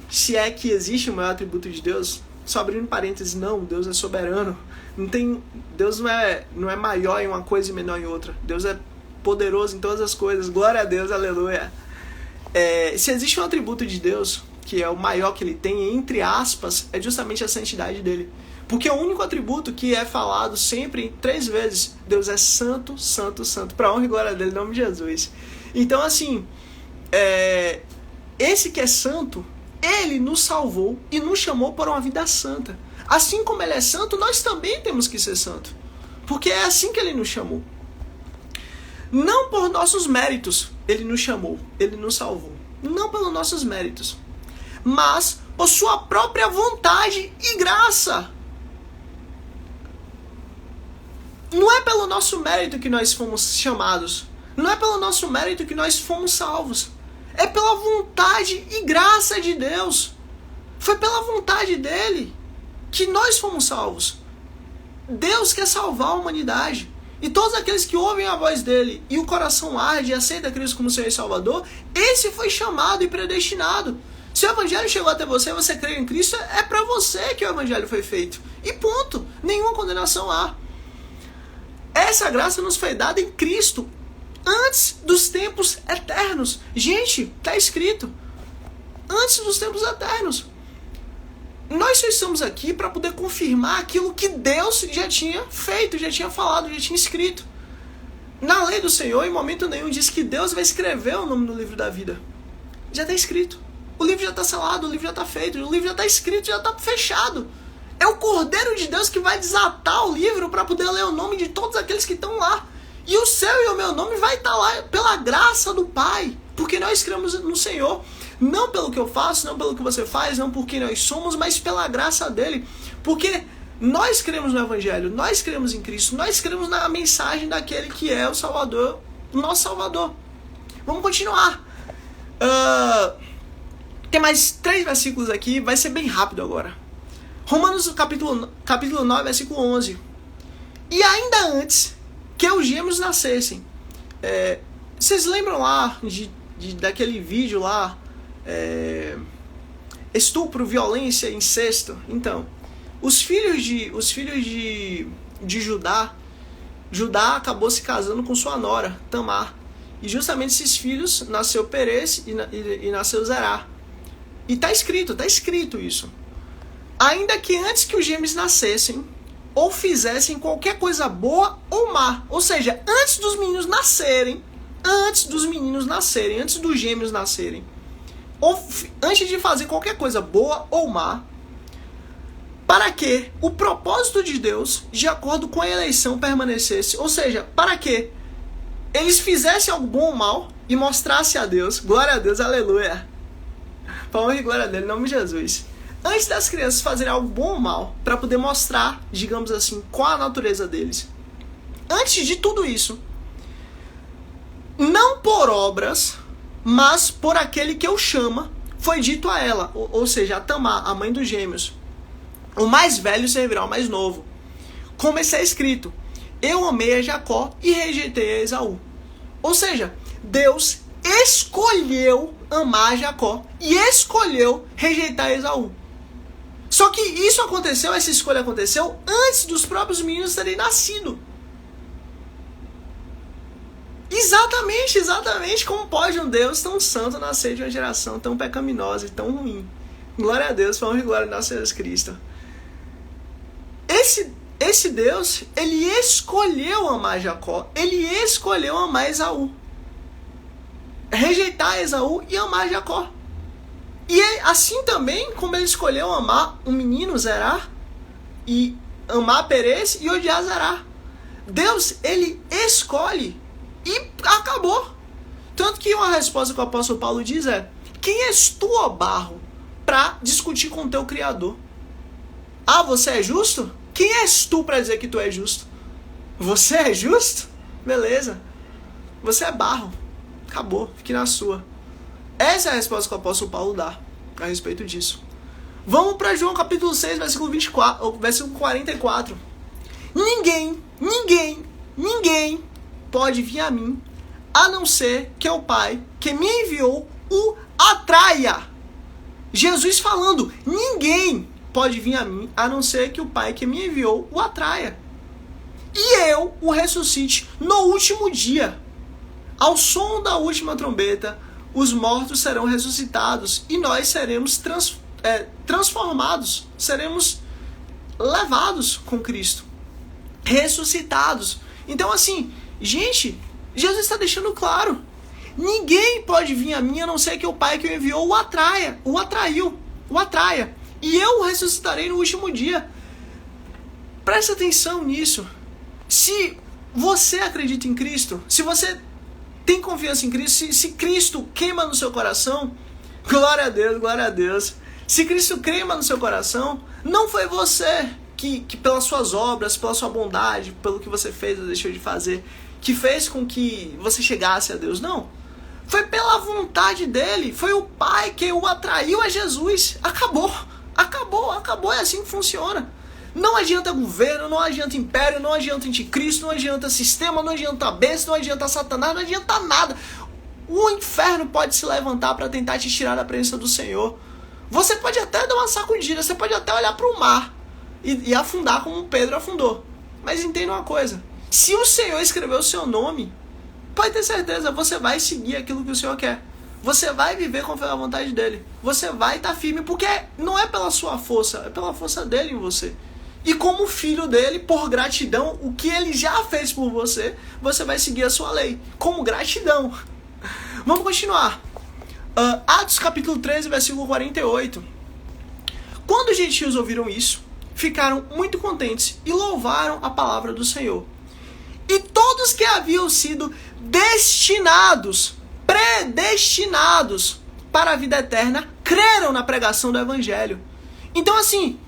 se é que existe o maior atributo de Deus, só abrindo parênteses, não, Deus é soberano. Deus não é maior em uma coisa e menor em outra. Deus é poderoso em todas as coisas. Glória a Deus, aleluia. Se existe um atributo de Deus, que é o maior que ele tem, entre aspas, é justamente a santidade dele. Porque é o único atributo que é falado sempre 3 vezes. Deus é santo, santo, santo. Para honra e glória dele, em nome de Jesus. Então assim, esse que é santo, ele nos salvou e nos chamou para uma vida santa. Assim como ele é santo, nós também temos que ser santo. Porque é assim que ele nos chamou. Não por nossos méritos ele nos chamou, ele nos salvou. Não pelos nossos méritos, mas por sua própria vontade e graça. Não é pelo nosso mérito que nós fomos chamados. Não é pelo nosso mérito que nós fomos salvos. É pela vontade e graça de Deus. Foi pela vontade dele que nós fomos salvos. Deus quer salvar a humanidade. E todos aqueles que ouvem a voz dele e o coração arde e aceita Cristo como Senhor e Salvador, esse foi chamado e predestinado. Se o evangelho chegou até você e você crê em Cristo, é para você que o evangelho foi feito. E ponto. Nenhuma condenação há. Essa graça nos foi dada em Cristo, antes dos tempos eternos. Gente, está escrito. Antes dos tempos eternos. Nós só estamos aqui para poder confirmar aquilo que Deus já tinha feito, já tinha falado, já tinha escrito. Na lei do Senhor, em momento nenhum, diz que Deus vai escrever o nome no livro da vida. Já está escrito. O livro já está selado, o livro já está feito, o livro já está escrito, já está fechado. É o Cordeiro de Deus que vai desatar o livro para poder ler o nome de todos aqueles que estão lá. E o seu e o meu nome vai estar lá pela graça do Pai, porque nós cremos no Senhor. Não pelo que eu faço, não pelo que você faz, não por quem nós somos, mas pela graça dele. Porque nós cremos no Evangelho, nós cremos em Cristo, nós cremos na mensagem daquele que é o Salvador, o nosso Salvador. Vamos continuar. Tem mais 3 versículos aqui, vai ser bem rápido agora. Romanos capítulo 9, versículo 11. E ainda antes que os gêmeos nascessem. Vocês lembram lá daquele vídeo lá? Estupro, violência, incesto. Então, os filhos de Judá acabou se casando com sua nora, Tamar. E justamente esses filhos nasceu Perez e nasceu Zerá. E está escrito isso. Ainda que antes que os gêmeos nascessem, ou fizessem qualquer coisa boa ou má. Ou seja, antes dos meninos nascerem, antes dos gêmeos nascerem, antes de fazer qualquer coisa boa ou má, para que o propósito de Deus, de acordo com a eleição, permanecesse. Ou seja, para que eles fizessem algo bom ou mal e mostrassem a Deus. Glória a Deus, aleluia. Palmas e glória a Deus, em nome de Jesus. Antes das crianças fazerem algo bom ou mal, para poder mostrar, digamos assim, qual a natureza deles. Antes de tudo isso, não por obras, mas por aquele que o chama, foi dito a ela, ou seja, a Tamar, a mãe dos gêmeos: o mais velho servirá ao mais novo. Como está escrito: eu amei a Jacó e rejeitei a Esaú. Ou seja, Deus escolheu amar Jacó e escolheu rejeitar Esaú. Só que essa escolha aconteceu antes dos próprios meninos terem nascido. Exatamente como pode um Deus tão santo nascer de uma geração tão pecaminosa e tão ruim. Glória a Deus, honra e glória a nosso Jesus Cristo. Esse Deus, ele escolheu amar Jacó, ele escolheu amar Esaú. Rejeitar Esaú e amar Jacó. E assim também como ele escolheu amar o menino Zerá e amar Perez e odiar Zerá. Deus, ele escolhe e acabou. Tanto que uma resposta que o apóstolo Paulo diz é: quem és tu, ó barro, para discutir com o teu Criador? Ah, você é justo? Quem és tu para dizer que tu és justo? Você é justo? Beleza. Você é barro. Acabou, fique na sua. Essa é a resposta que o apóstolo Paulo dá a respeito disso. Vamos para João capítulo 6, versículo 44. Ninguém pode vir a mim, a não ser que o Pai que me enviou o atraia. Jesus falando: ninguém pode vir a mim, a não ser que o Pai que me enviou o atraia. E eu o ressuscite no último dia. Ao som da última trombeta, os mortos serão ressuscitados e nós seremos transformados, seremos levados com Cristo, ressuscitados. Então assim, gente, Jesus está deixando claro: ninguém pode vir a mim a não ser que o Pai que o enviou o atraia. E eu o ressuscitarei no último dia. Presta atenção nisso. Se você acredita em Cristo, se você tem confiança em Cristo, se Cristo queima no seu coração, glória a Deus, glória a Deus. Se Cristo queima no seu coração, não foi você que pelas suas obras, pela sua bondade, pelo que você fez ou deixou de fazer, que fez com que você chegasse a Deus. Não. Foi pela vontade dele. Foi o Pai que o atraiu a Jesus. Acabou. É assim que funciona. Não adianta governo, não adianta império, não adianta anticristo, não adianta sistema, não adianta besta, não adianta Satanás, não adianta nada. O inferno pode se levantar para tentar te tirar da presença do Senhor. Você pode até dar uma sacudida, você pode até olhar para o mar e afundar como Pedro afundou. Mas entenda uma coisa, se o Senhor escreveu o seu nome, pode ter certeza, você vai seguir aquilo que o Senhor quer. Você vai viver conforme a vontade dele. Você vai estar firme, porque não é pela sua força, é pela força dele em você. E como filho dele, por gratidão, o que ele já fez por você, você vai seguir a sua lei, como gratidão. Vamos continuar. Atos capítulo 13, versículo 48. Quando os gentios ouviram isso, ficaram muito contentes e louvaram a palavra do Senhor. E todos que haviam sido predestinados para a vida eterna, creram na pregação do evangelho. Então assim,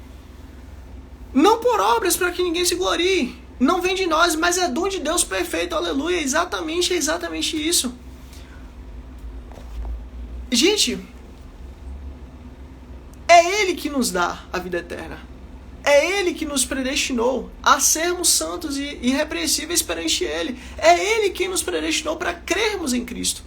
não por obras para que ninguém se glorie, não vem de nós, mas é dom de Deus perfeito, aleluia, exatamente isso. Gente, é Ele que nos dá a vida eterna. É Ele que nos predestinou a sermos santos e irrepreensíveis perante Ele. É Ele quem nos predestinou para crermos em Cristo.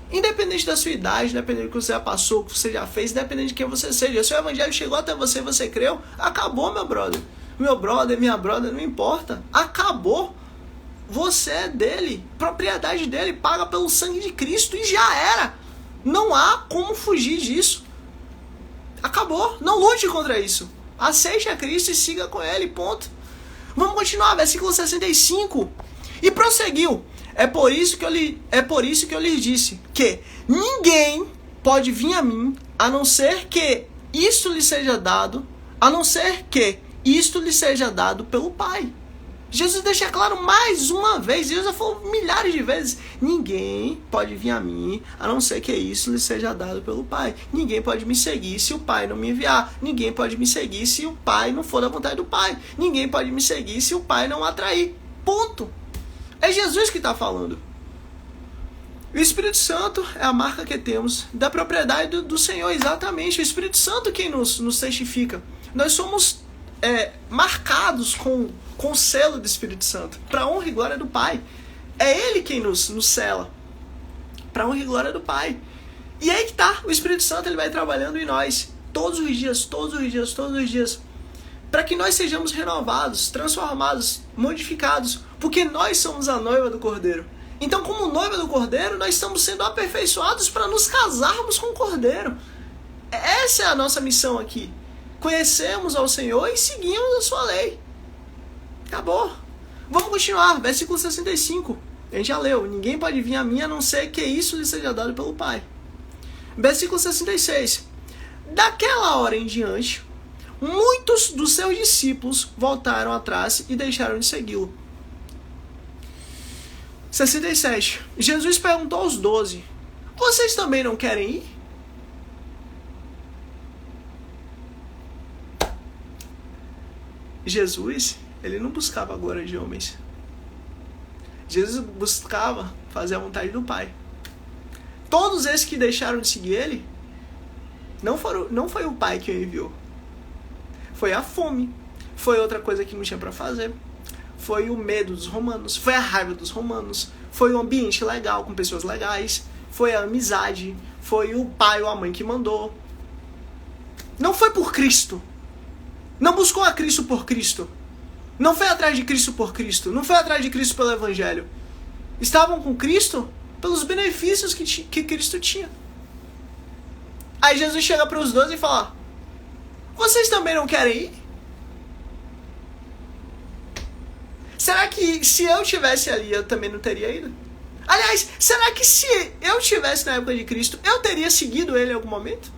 Independente da sua idade, independente do que você já passou, o que você já fez, independente de quem você seja. Se o evangelho chegou até você e você creu, acabou, meu brother. Meu brother, minha brother, não importa. Acabou. Você é dele, propriedade dele, paga pelo sangue de Cristo e já era. Não há como fugir disso. Acabou. Não lute contra isso. Aceite a Cristo e siga com Ele, ponto. Vamos continuar, versículo 65. E prosseguiu. É por isso que eu lhes disse que ninguém pode vir a mim, a não ser que isto lhe seja dado, pelo Pai. Jesus deixa claro mais uma vez, Jesus já falou milhares de vezes, ninguém pode vir a mim, a não ser que isso lhe seja dado pelo Pai. Ninguém pode me seguir se o Pai não me enviar. Ninguém pode me seguir se o Pai não for da vontade do Pai. Ninguém pode me seguir se o Pai não atrair. Ponto. É Jesus que está falando. O Espírito Santo é a marca que temos da propriedade do Senhor, exatamente. O Espírito Santo quem nos testifica. Nós somos marcados com o selo do Espírito Santo, para a honra e glória do Pai. É Ele quem nos sela, para a honra e glória do Pai. E aí que tá, o Espírito Santo ele vai trabalhando em nós, todos os dias, para que nós sejamos renovados, transformados, modificados, porque nós somos a noiva do Cordeiro. Então, como noiva do Cordeiro, nós estamos sendo aperfeiçoados para nos casarmos com o Cordeiro. Essa é a nossa missão aqui. Conhecemos ao Senhor e seguimos a sua lei. Acabou. Vamos continuar. Versículo 65. A gente já leu. Ninguém pode vir a mim a não ser que isso lhe seja dado pelo Pai. Versículo 66. Daquela hora em diante, muitos dos seus discípulos voltaram atrás e deixaram de segui-lo. 67. Jesus perguntou aos 12. Vocês também não querem ir? Jesus, ele não buscava a glória de homens. Jesus buscava fazer a vontade do Pai. Todos esses que deixaram de seguir ele, não foi o Pai que o enviou. Foi a fome. Foi outra coisa que não tinha para fazer. Foi o medo dos romanos. Foi a raiva dos romanos. Foi o ambiente legal com pessoas legais. Foi a amizade. Foi o pai ou a mãe que mandou. Não foi por Cristo. Não buscou a Cristo por Cristo. Não foi atrás de Cristo por Cristo. Não foi atrás de Cristo pelo Evangelho. Estavam com Cristo pelos benefícios que Cristo tinha. Aí Jesus chega para os 12 e fala: vocês também não querem ir? Será que se eu tivesse ali, eu também não teria ido? Aliás, será que se eu tivesse na época de Cristo, eu teria seguido ele em algum momento?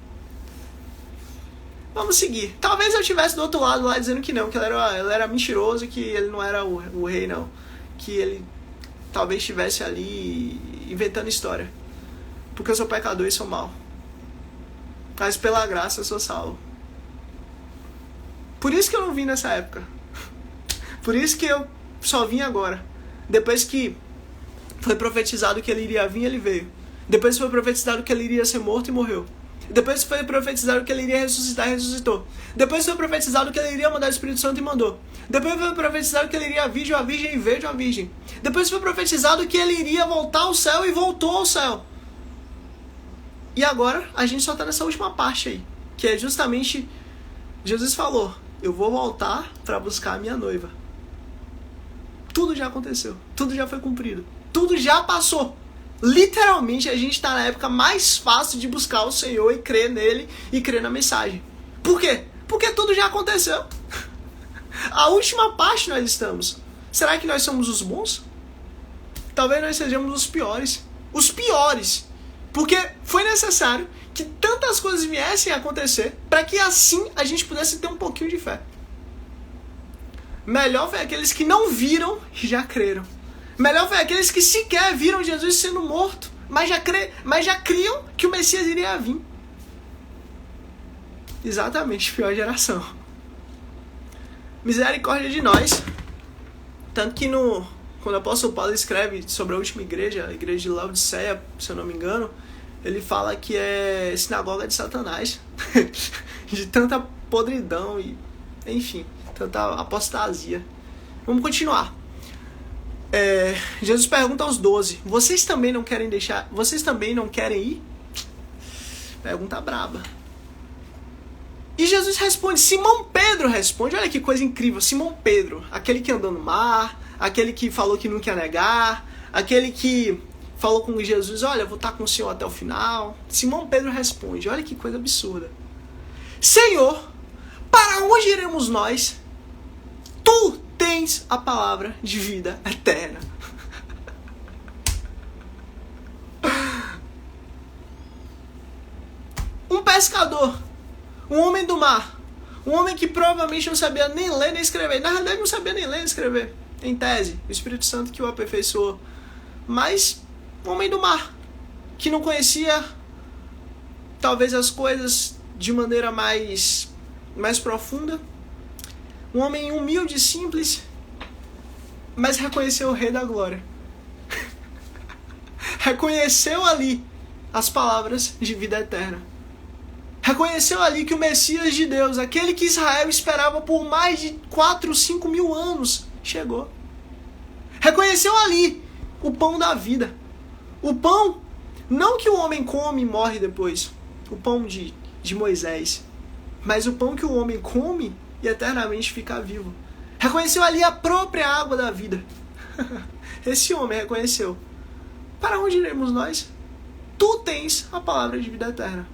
Vamos seguir. Talvez eu estivesse do outro lado lá dizendo que não, que ele era mentiroso, que ele não era o rei, não. Que ele talvez estivesse ali inventando história. Porque eu sou pecador e sou mau. Mas pela graça eu sou salvo. Por isso que eu não vim nessa época. Por isso que eu só vim agora. Depois que foi profetizado que ele iria vir, ele veio. Depois foi profetizado que ele iria ser morto e morreu. Depois foi profetizado que ele iria ressuscitar e ressuscitou. Depois foi profetizado que ele iria mandar o Espírito Santo e mandou. Depois foi profetizado que ele iria vir de uma virgem e veio de uma virgem. Depois foi profetizado que ele iria voltar ao céu e voltou ao céu. E agora a gente só está nessa última parte aí, que é justamente Jesus falou: eu vou voltar para buscar a minha noiva. Tudo já aconteceu, tudo já foi cumprido, tudo já passou. Literalmente a gente está na época mais fácil de buscar o Senhor e crer nele e crer na mensagem. Por quê? Porque tudo já aconteceu. A última parte nós estamos. Será que nós somos os bons? Talvez nós sejamos os piores. Os piores. Porque foi necessário que tantas coisas viessem a acontecer para que assim a gente pudesse ter um pouquinho de fé. Melhor foi aqueles que não viram e já creram. Melhor foi aqueles que sequer viram Jesus sendo morto, mas já criam que o Messias iria vir. Exatamente, pior geração. Misericórdia de nós. Tanto que quando o apóstolo Paulo escreve sobre a última igreja, a igreja de Laodiceia, se eu não me engano, ele fala que é sinagoga de Satanás. De tanta podridão e, enfim, tanta apostasia. Vamos continuar. Jesus pergunta aos 12: vocês também não querem ir? Pergunta braba. E Jesus responde, Simão Pedro responde, olha que coisa incrível, Simão Pedro, aquele que andou no mar, aquele que falou que não quer negar, aquele que falou com Jesus, olha, eu vou estar com o Senhor até o final. Simão Pedro responde, olha que coisa absurda: Senhor, para onde iremos nós? Tu tens a palavra de vida eterna. Um pescador, um homem do mar, um homem que provavelmente não sabia nem ler nem escrever. Na verdade não sabia nem ler nem escrever, em tese, o Espírito Santo que o aperfeiçoou. Mas um homem do mar, que não conhecia talvez as coisas de maneira mais profunda. Um homem humilde e simples, mas reconheceu o Rei da Glória. Reconheceu ali as palavras de vida eterna. Reconheceu ali que o Messias de Deus, aquele que Israel esperava por mais de 4, 5 mil anos, chegou. Reconheceu ali o pão da vida. O pão, não que o homem come e morre depois, o pão de Moisés, mas o pão que o homem come e eternamente fica vivo. Reconheceu ali a própria água da vida. Esse homem reconheceu. Para onde iremos nós? Tu tens a palavra de vida eterna.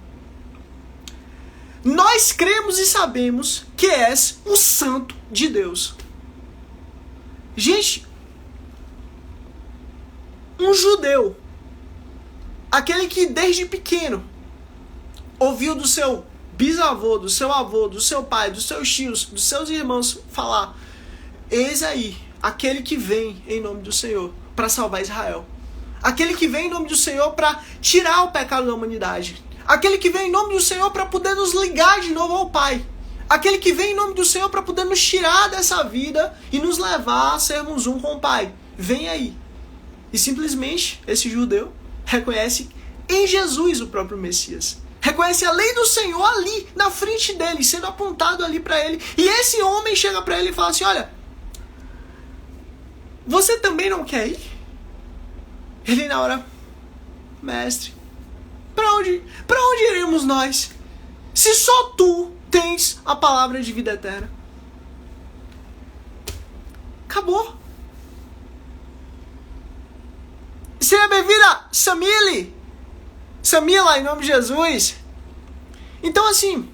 Nós cremos e sabemos que és o Santo de Deus. Gente, um judeu, aquele que desde pequeno ouviu do seu bisavô, do seu avô, do seu pai, dos seus tios, dos seus irmãos falar: eis aí, aquele que vem em nome do Senhor para salvar Israel. Aquele que vem em nome do Senhor para tirar o pecado da humanidade. Aquele que vem em nome do Senhor para poder nos ligar de novo ao Pai. Aquele que vem em nome do Senhor para poder nos tirar dessa vida e nos levar a sermos um com o Pai. Vem aí. E simplesmente esse judeu reconhece em Jesus o próprio Messias. Reconhece a lei do Senhor ali, na frente dele, sendo apontado ali para ele. E esse homem chega para ele e fala assim: olha, você também não quer ir? Ele na hora: mestre, para onde iremos nós? Se só tu tens a palavra de vida eterna. Acabou. Seja bem-vinda, Samila, em nome de Jesus. Então assim,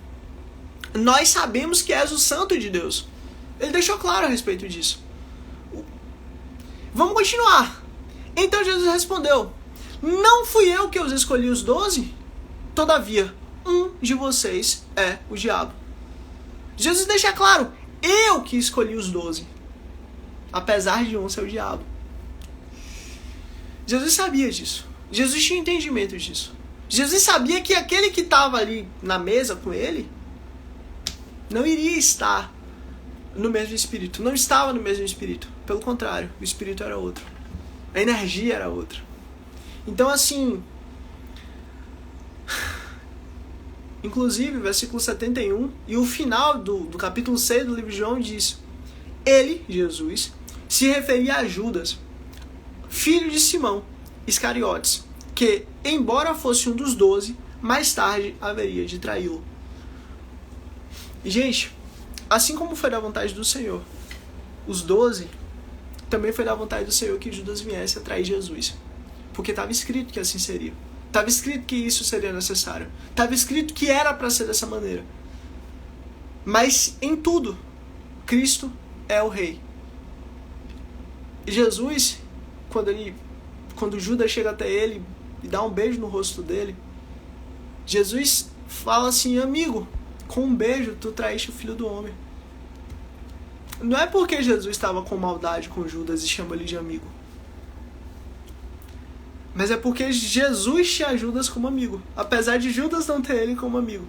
nós sabemos que és o Santo de Deus. Ele deixou claro a respeito disso. Vamos continuar. Então Jesus respondeu: não fui eu que os escolhi os 12? Todavia, um de vocês é o diabo. Jesus deixa claro: eu que escolhi os 12. Apesar de um ser o diabo. Jesus sabia disso. Jesus tinha entendimento disso. Jesus sabia que aquele que estava ali na mesa com ele não iria estar no mesmo espírito. Não estava no mesmo espírito. Pelo contrário, o espírito era outro. A energia era outra. Então assim, Inclusive, versículo 71, e o final do capítulo 6 do livro de João diz: ele, Jesus, se referia a Judas, filho de Simão Iscariotes, que, embora fosse um dos 12, mais tarde haveria de traí-lo. Gente, assim como foi da vontade do Senhor, os 12, também foi da vontade do Senhor que Judas viesse a trair Jesus. Porque estava escrito que assim seria. Estava escrito que isso seria necessário. Estava escrito que era para ser dessa maneira. Mas em tudo, Cristo é o Rei. Jesus, quando Judas chega até ele e dá um beijo no rosto dele, Jesus fala assim: amigo, com um beijo tu traíste o Filho do Homem. Não é porque Jesus estava com maldade com Judas e chama ele de amigo. Mas é porque Jesus tinha Judas como amigo. Apesar de Judas não ter ele como amigo.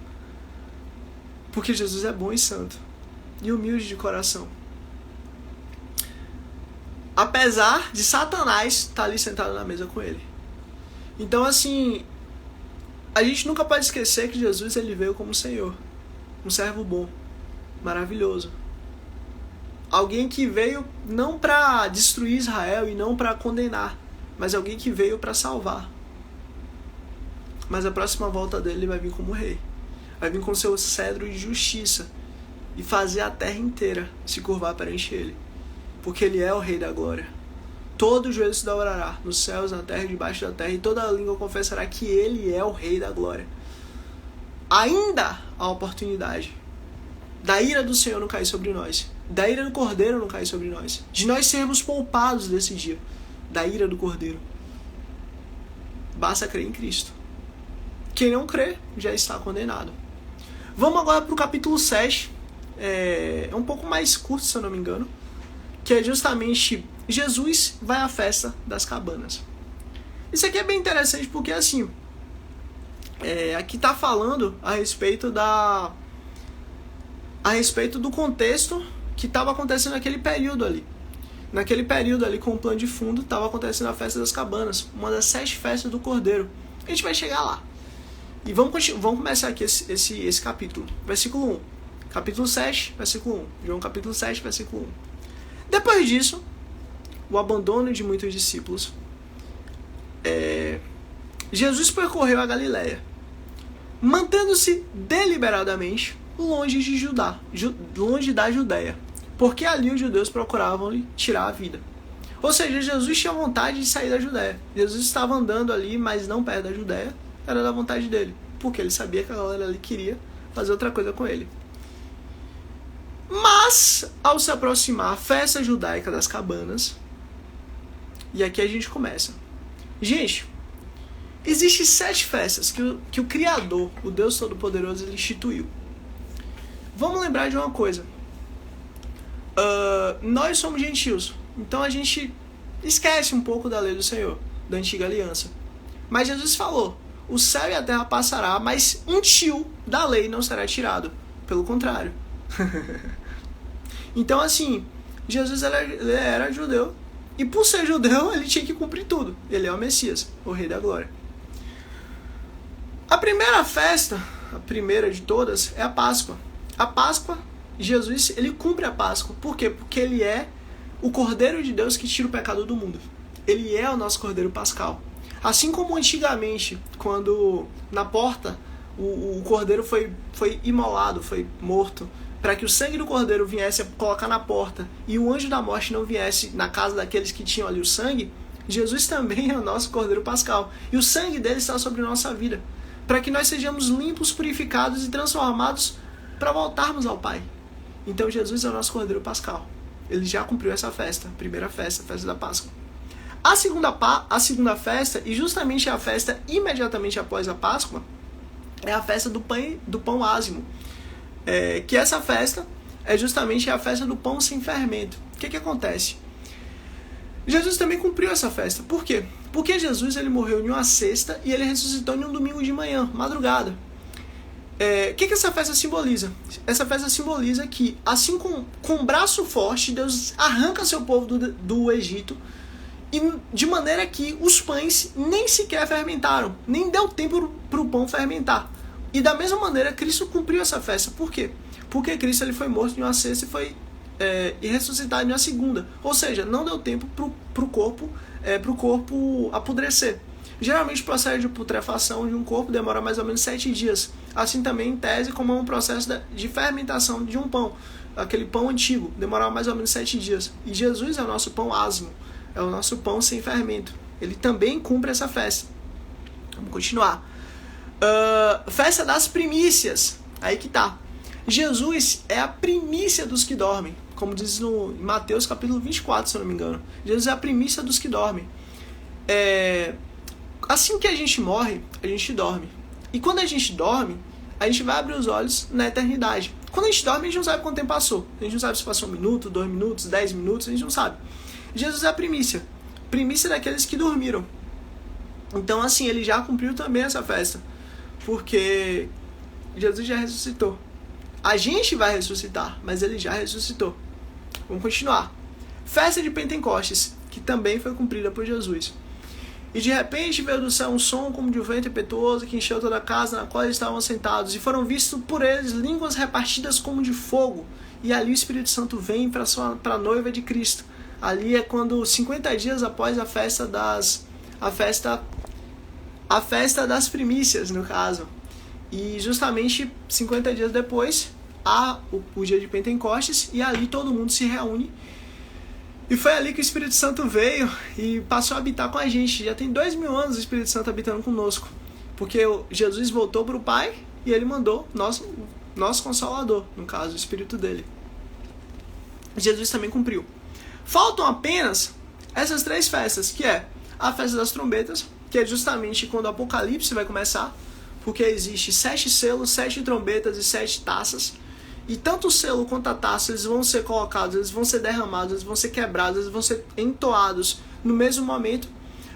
Porque Jesus é bom e santo. E humilde de coração. Apesar de Satanás estar ali sentado na mesa com ele. Então assim, a gente nunca pode esquecer que Jesus ele veio como Senhor. Um servo bom. Maravilhoso. Alguém que veio não para destruir Israel e não para condenar. Mas alguém que veio para salvar. Mas a próxima volta dele vai vir como rei. Vai vir com seu cedro de justiça. E fazer a terra inteira se curvar perante ele. Porque ele é o Rei da glória. Todo joelho se dobrará, nos céus, na terra e debaixo da terra. E toda língua confessará que ele é o Rei da glória. Ainda há oportunidade da ira do Senhor não cair sobre nós. Da ira do Cordeiro não cair sobre nós. De nós sermos poupados desse dia. Da ira do Cordeiro. Basta crer em Cristo. Quem não crê já está condenado. Vamos agora para o capítulo 7. É um pouco mais curto, se eu não me engano. Que é justamente Jesus vai à festa das cabanas. Isso aqui é bem interessante porque assim, aqui está falando a respeito do contexto que estava acontecendo naquele período ali. Naquele período ali, com o plano de fundo, estava acontecendo a festa das cabanas, uma das 7 festas do Cordeiro. A gente vai chegar lá. E vamos começar aqui esse capítulo. Versículo 1. Capítulo 7, versículo 1. João capítulo 7, versículo 1. Depois disso, o abandono de muitos discípulos, Jesus percorreu a Galileia, mantendo-se deliberadamente longe da Judéia, porque ali os judeus procuravam lhe tirar a vida. Ou seja, Jesus tinha vontade de sair da Judéia. Jesus estava andando ali, mas não perto da Judéia, era da vontade dele, porque ele sabia que a galera ali queria fazer outra coisa com ele. Mas, ao se aproximar a festa judaica das cabanas, e aqui a gente começa. Gente, existem 7 festas que o Criador, o Deus Todo-Poderoso, ele instituiu. Vamos lembrar de uma coisa. Nós somos gentios, então a gente esquece um pouco da lei do Senhor, da antiga aliança. Mas Jesus falou, o céu e a terra passará, mas um tio da lei não será tirado. Pelo contrário. Então assim, Jesus ele era judeu, e por ser judeu ele tinha que cumprir tudo. Ele é o Messias, o Rei da Glória. A primeira festa, a primeira de todas, é a Páscoa. A Páscoa, Jesus ele cumpre a Páscoa. Por quê? Porque ele é o Cordeiro de Deus que tira o pecado do mundo. Ele é o nosso Cordeiro Pascal. Assim como antigamente, quando na porta o Cordeiro foi imolado, foi morto, para que o sangue do Cordeiro viesse a colocar na porta e o anjo da morte não viesse na casa daqueles que tinham ali o sangue, Jesus também é o nosso Cordeiro Pascal. E o sangue dele está sobre a nossa vida, para que nós sejamos limpos, purificados e transformados para voltarmos ao Pai. Então Jesus é o nosso Cordeiro Pascal. Ele já cumpriu essa festa, a primeira festa, a festa da Páscoa. A segunda festa, e justamente a festa imediatamente após a Páscoa, é a festa do pão ázimo. Que essa festa é justamente a festa do pão sem fermento. O que acontece? Jesus também cumpriu essa festa. Por quê? Porque Jesus ele morreu em uma sexta e ele ressuscitou em um domingo de manhã, madrugada. O que essa festa simboliza? Essa festa simboliza que, assim com um braço forte, Deus arranca seu povo do Egito, e de maneira que os pães nem sequer fermentaram, nem deu tempo para o pão fermentar. E da mesma maneira, Cristo cumpriu essa festa. Por quê? Porque Cristo ele foi morto em uma sexta e ressuscitado em uma segunda. Ou seja, não deu tempo pro corpo apodrecer. Geralmente o processo de putrefação de um corpo demora mais ou menos 7 dias. Assim também, em tese, como é um processo de fermentação de um pão. Aquele pão antigo demorava mais ou menos 7 dias. E Jesus é o nosso pão asmo. É o nosso pão sem fermento. Ele também cumpre essa festa. Vamos continuar. Festa das primícias. Aí que tá. Jesus é a primícia dos que dormem. Como diz em Mateus capítulo 24, se eu não me engano. Jesus é a primícia dos que dormem. Assim que a gente morre, a gente dorme. E quando a gente dorme, a gente vai abrir os olhos na eternidade. Quando a gente dorme, a gente não sabe quanto tempo passou. A gente não sabe se passou 1 minuto, 2 minutos, 10 minutos, a gente não sabe. Jesus é a primícia. Primícia daqueles que dormiram. Então, assim, ele já cumpriu também essa festa. Porque Jesus já ressuscitou. A gente vai ressuscitar, mas ele já ressuscitou. Vamos continuar. Festa de Pentecostes, que também foi cumprida por Jesus. E de repente veio do céu um som como de um vento impetuoso que encheu toda a casa na qual eles estavam sentados. E foram vistos por eles línguas repartidas como de fogo. E ali o Espírito Santo vem para a noiva de Cristo. Ali é quando 50 dias após a festa das primícias, no caso. E justamente 50 dias depois há o dia de Pentecostes e ali todo mundo se reúne. E foi ali que o Espírito Santo veio e passou a habitar com a gente. Já tem 2000 anos o Espírito Santo habitando conosco. Porque Jesus voltou para o Pai e ele mandou nosso Consolador, no caso, o Espírito dele. Jesus também cumpriu. Faltam apenas essas 3 festas, que é a festa das trombetas, que é justamente quando o Apocalipse vai começar, porque existe 7 selos, 7 trombetas e 7 taças. E tanto o selo quanto a taça, eles vão ser colocados, eles vão ser derramados, eles vão ser quebrados, eles vão ser entoados no mesmo momento.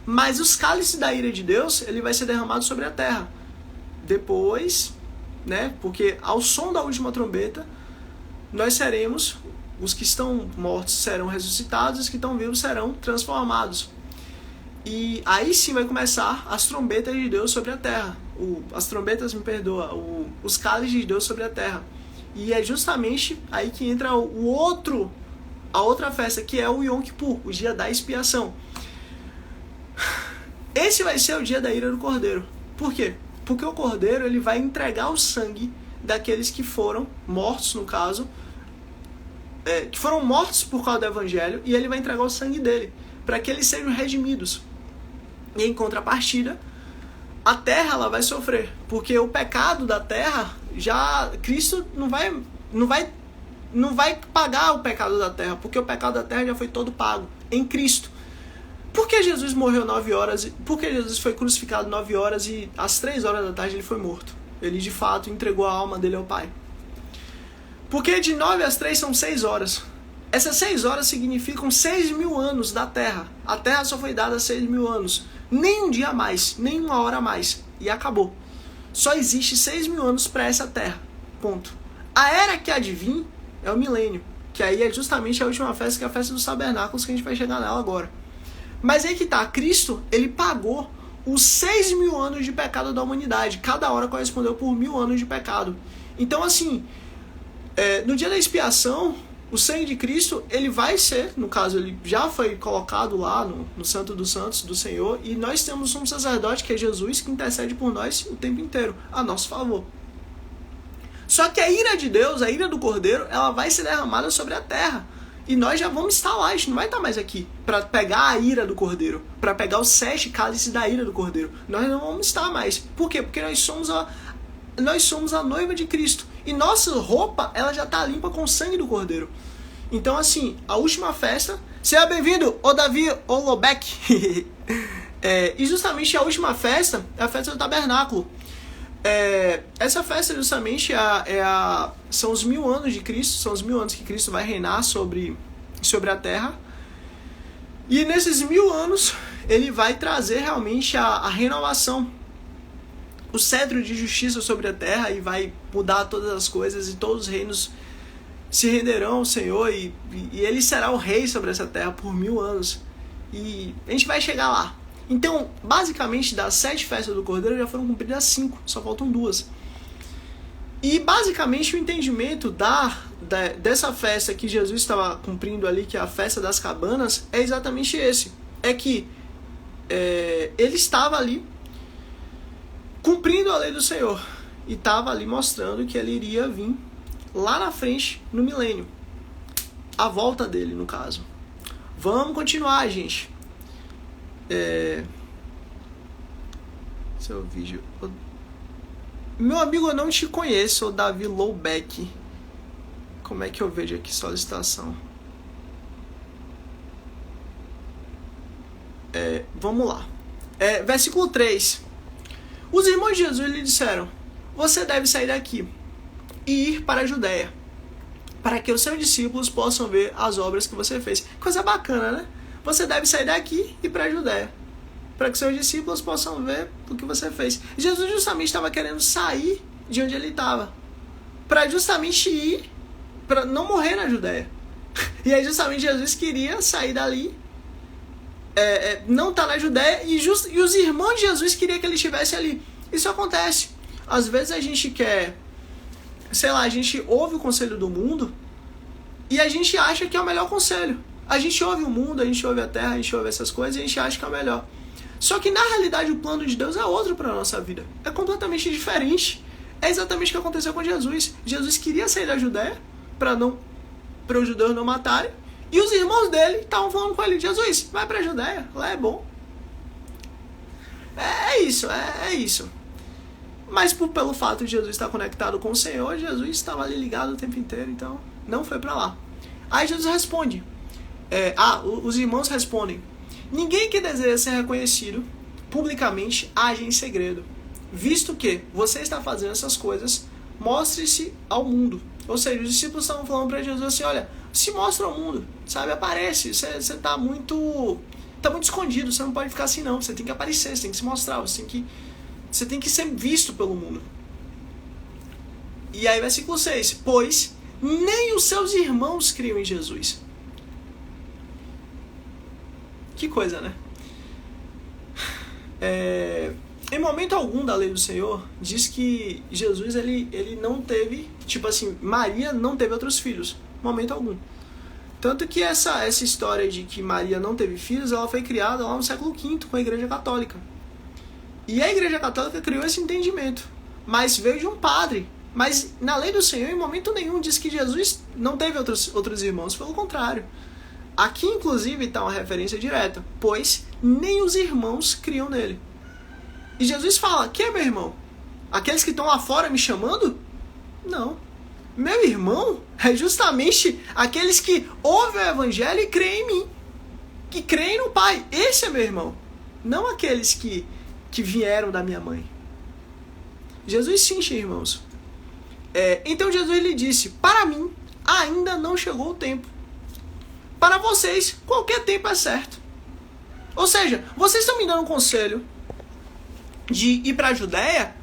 Mas os cálices da ira de Deus, ele vai ser derramado sobre a terra. Depois, né, porque ao som da última trombeta, nós seremos, os que estão mortos serão ressuscitados, os que estão vivos serão transformados. E aí sim vai começar as trombetas de Deus sobre a terra. As trombetas, os cálices de Deus sobre a terra. E é justamente aí que entra a outra festa, que é o Yom Kippur, o dia da expiação. Esse vai ser o dia da ira do Cordeiro. Por quê? Porque o Cordeiro ele vai entregar o sangue daqueles que foram mortos, no caso, que foram mortos por causa do Evangelho, e ele vai entregar o sangue dele, para que eles sejam redimidos. E em contrapartida, a terra ela vai sofrer, porque o pecado da terra, já Cristo não vai pagar o pecado da terra, porque o pecado da terra já foi todo pago em Cristo. Por que Jesus morreu 9 horas? Por que Jesus foi crucificado 9 horas e às 3 horas da tarde ele foi morto? Ele de fato entregou a alma dele ao Pai. Porque de 9 às 3 são 6 horas. Essas 6 horas significam 6.000 anos da terra. A terra só foi dada 6.000 anos. Nem um dia a mais, nem 1 hora a mais. E acabou. Só existe 6.000 anos para essa terra. Ponto. A era que há de vir é o milênio. Que aí é justamente a última festa, que é a festa dos tabernáculos, que a gente vai chegar nela agora. Mas aí que tá, Cristo, ele pagou os 6.000 anos de pecado da humanidade. Cada hora correspondeu por 1.000 anos de pecado. Então assim, no dia da expiação, o sangue de Cristo, ele vai ser, no caso, ele já foi colocado lá no Santo dos Santos do Senhor, e nós temos um sacerdote, que é Jesus, que intercede por nós o tempo inteiro, a nosso favor. Só que a ira de Deus, a ira do Cordeiro, ela vai ser derramada sobre a terra. E nós já vamos estar lá, a gente não vai estar mais aqui para pegar a ira do Cordeiro, para pegar os 7 cálices da ira do Cordeiro. Nós não vamos estar mais. Por quê? Porque nós somos a noiva de Cristo. E nossa roupa, ela já está limpa com o sangue do Cordeiro. Então, assim, a última festa... Seja bem-vindo, ô Davi, ô Lobeck. E justamente a última festa é a festa do tabernáculo. Essa festa justamente são os 1000 anos de Cristo. São os 1000 anos que Cristo vai reinar sobre a terra. E nesses 1000 anos, ele vai trazer realmente a renovação, o cetro de justiça sobre a terra, e vai mudar todas as coisas, e todos os reinos se renderão ao Senhor, e ele será o rei sobre essa terra por 1000 anos. E a gente vai chegar lá. Então, basicamente, das 7 festas do Cordeiro já foram cumpridas 5, só faltam 2. E basicamente o entendimento dessa festa que Jesus estava cumprindo ali, que é a festa das cabanas, é exatamente esse. É que ele estava ali cumprindo a lei do Senhor. E estava ali mostrando que ele iria vir lá na frente, no milênio. A volta dele, no caso. Vamos continuar, gente. Seu vídeo. Meu amigo, eu não te conheço, o Davi Lowbeck. Como é que eu vejo aqui solicitação? Vamos lá. Versículo 3. Os irmãos de Jesus lhe disseram: você deve sair daqui e ir para a Judéia, para que os seus discípulos possam ver as obras que você fez. Coisa bacana, né? Você deve sair daqui e ir para a Judéia, para que seus discípulos possam ver o que você fez. Jesus justamente estava querendo sair de onde ele estava, para justamente ir, para não morrer na Judéia. E aí justamente Jesus queria sair dali, não estar na Judéia, e os irmãos de Jesus queriam que ele estivesse ali. Isso acontece. Às vezes a gente quer, sei lá, a gente ouve o conselho do mundo e a gente acha que é o melhor conselho. A gente ouve o mundo, a gente ouve a terra, a gente ouve essas coisas e a gente acha que é o melhor. Só que na realidade o plano de Deus é outro para a nossa vida. É completamente diferente. É exatamente o que aconteceu com Jesus. Jesus queria sair da Judéia para os judeus não matarem. E os irmãos dele estavam falando com ele: Jesus, vai para a Judéia, lá é bom. É isso. Mas pelo fato de Jesus estar conectado com o Senhor, Jesus estava ali ligado o tempo inteiro, então não foi para lá. Aí Jesus responde. Os irmãos respondem: ninguém que deseja ser reconhecido publicamente age em segredo. Visto que você está fazendo essas coisas, mostre-se ao mundo. Ou seja, os discípulos estavam falando para Jesus assim: olha, se mostra ao mundo, sabe? Aparece, você está muito escondido, você não pode ficar assim não, você tem que aparecer, você tem que se mostrar, você tem que ser visto pelo mundo. E aí versículo 6, pois nem os seus irmãos criam em Jesus. Que coisa, né? Em momento algum da lei do Senhor, diz que Jesus, ele não teve, Maria não teve outros filhos. Momento algum. Tanto que essa história de que Maria não teve filhos, ela foi criada lá no século V com a Igreja Católica. E a Igreja Católica criou esse entendimento, mas veio de um padre. Mas na lei do Senhor, em momento nenhum, diz que Jesus não teve outros irmãos, pelo contrário. Aqui, inclusive, está uma referência direta, pois nem os irmãos criam nele. E Jesus fala: quem é meu irmão? Aqueles que estão lá fora me chamando? Não. Meu irmão é justamente aqueles que ouvem o Evangelho e creem em mim, que creem no Pai. Esse é meu irmão. Não aqueles que vieram da minha mãe. Jesus sim tinha irmãos. Então Jesus lhe disse: para mim ainda não chegou o tempo. Para vocês, qualquer tempo é certo. Ou seja, vocês estão me dando um conselho de ir para a Judéia,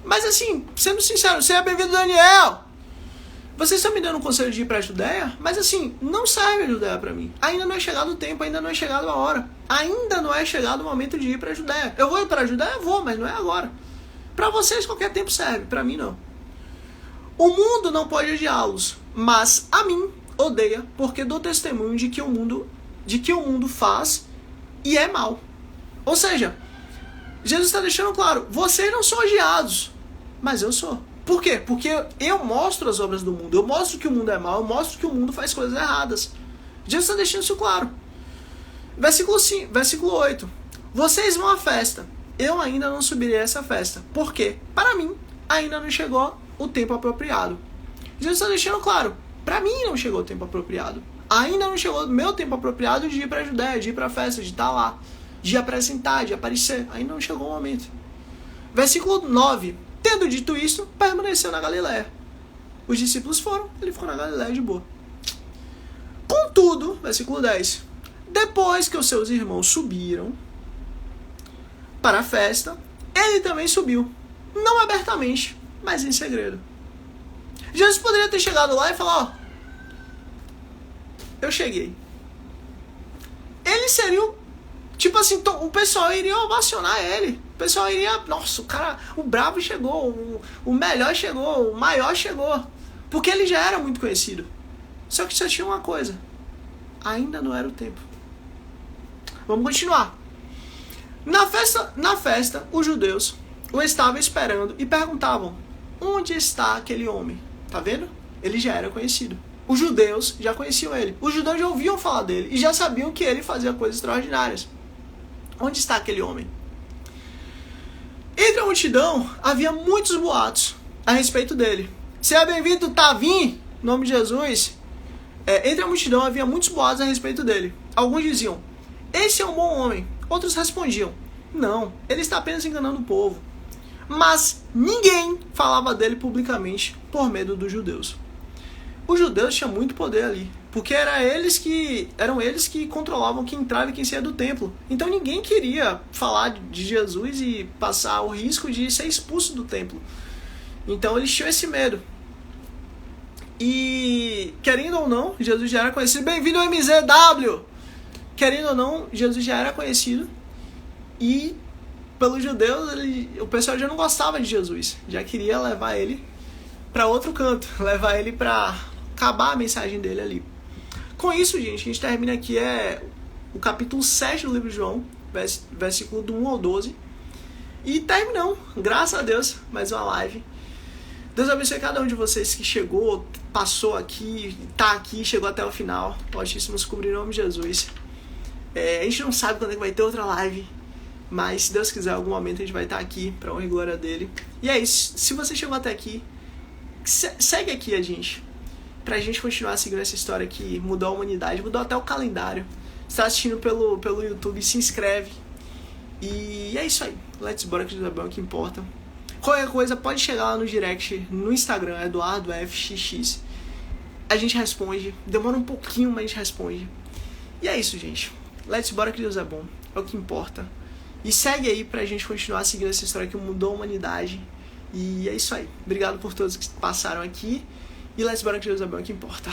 mas assim, sendo sincero, seja bem-vindo, Daniel. Vocês estão me dando um conselho de ir para a Judéia, mas assim, não serve a Judéia para mim. Ainda não é chegado o tempo, ainda não é chegado a hora. Ainda não é chegado o momento de ir para a Judéia. Eu vou ir para a Judéia? Eu vou, mas não é agora. Para vocês qualquer tempo serve, para mim não. O mundo não pode odiá-los, mas a mim odeia, porque dou testemunho de que o mundo faz e é mal. Ou seja, Jesus está deixando claro: vocês não são odiados, mas eu sou. Por quê? Porque eu mostro as obras do mundo, eu mostro que o mundo é mau, eu mostro que o mundo faz coisas erradas. Jesus está deixando isso claro. Versículo 8. Vocês vão à festa, eu ainda não subirei a essa festa. Por quê? Para mim, ainda não chegou o tempo apropriado. Jesus está deixando claro: para mim não chegou o tempo apropriado. Ainda não chegou o meu tempo apropriado de ir para a Judéia, de ir para a festa, de estar lá, de apresentar, de aparecer. Ainda não chegou o momento. Versículo 9. Tendo dito isso, permaneceu na Galiléia. Os discípulos foram, ele ficou na Galiléia de boa. Contudo, versículo 10. Depois que os seus irmãos subiram para a festa, ele também subiu. Não abertamente, mas em segredo. Jesus poderia ter chegado lá e falar: ó, eu cheguei. Ele seria o pessoal iria ovacionar ele. pessoal iria, nossa, o brabo chegou, o melhor chegou, o maior chegou. Porque ele já era muito conhecido. Só que só tinha uma coisa. Ainda não era o tempo. Vamos continuar. Na festa, os judeus o estavam esperando e perguntavam: onde está aquele homem? Tá vendo? Ele já era conhecido. Os judeus já conheciam ele. Os judeus já ouviam falar dele e já sabiam que ele fazia coisas extraordinárias. Onde está aquele homem? Entre a multidão havia muitos boatos a respeito dele. Seja bem-vindo, Tavim, em nome de Jesus. Entre a multidão havia muitos boatos a respeito dele. Alguns diziam: esse é um bom homem. Outros respondiam: não, ele está apenas enganando o povo. Mas ninguém falava dele publicamente por medo dos judeus. Os judeus tinham muito poder ali, porque eram eles que controlavam quem entrava e quem saía do templo. Então ninguém queria falar de Jesus e passar o risco de ser expulso do templo. Então eles tinham esse medo. E, querendo ou não, Jesus já era conhecido. Bem-vindo ao MZW! Querendo ou não, Jesus já era conhecido. E, pelos judeus, o pessoal já não gostava de Jesus. Já queria levar ele para outro canto. Levar ele para acabar a mensagem dele ali. Com isso, gente, a gente termina aqui o capítulo 7 do livro de João. Versículo do 1 ao 12. E terminamos. Graças a Deus, mais uma live. Deus abençoe cada um de vocês que chegou, passou aqui, tá aqui, chegou até o final. O Altíssimo nos cobrir em nome de Jesus. A gente não sabe quando é que vai ter outra live, mas se Deus quiser, em algum momento a gente vai estar aqui para honra e glória dele. E é isso. Se você chegou até aqui, segue aqui a gente, pra gente continuar seguindo essa história que mudou a humanidade, mudou até o calendário. Se tá assistindo pelo YouTube, se inscreve. E é isso aí. Let's bora, que é o que importa. Qualquer coisa, pode chegar lá no direct, no Instagram, EduardoFXX. A gente responde. Demora um pouquinho, mas a gente responde. E é isso, gente. Let's bora, que Deus é bom. É o que importa. E segue aí pra gente continuar seguindo essa história que mudou a humanidade. E é isso aí. Obrigado por todos que passaram aqui. E let's bora, que Deus é bom. É o que importa.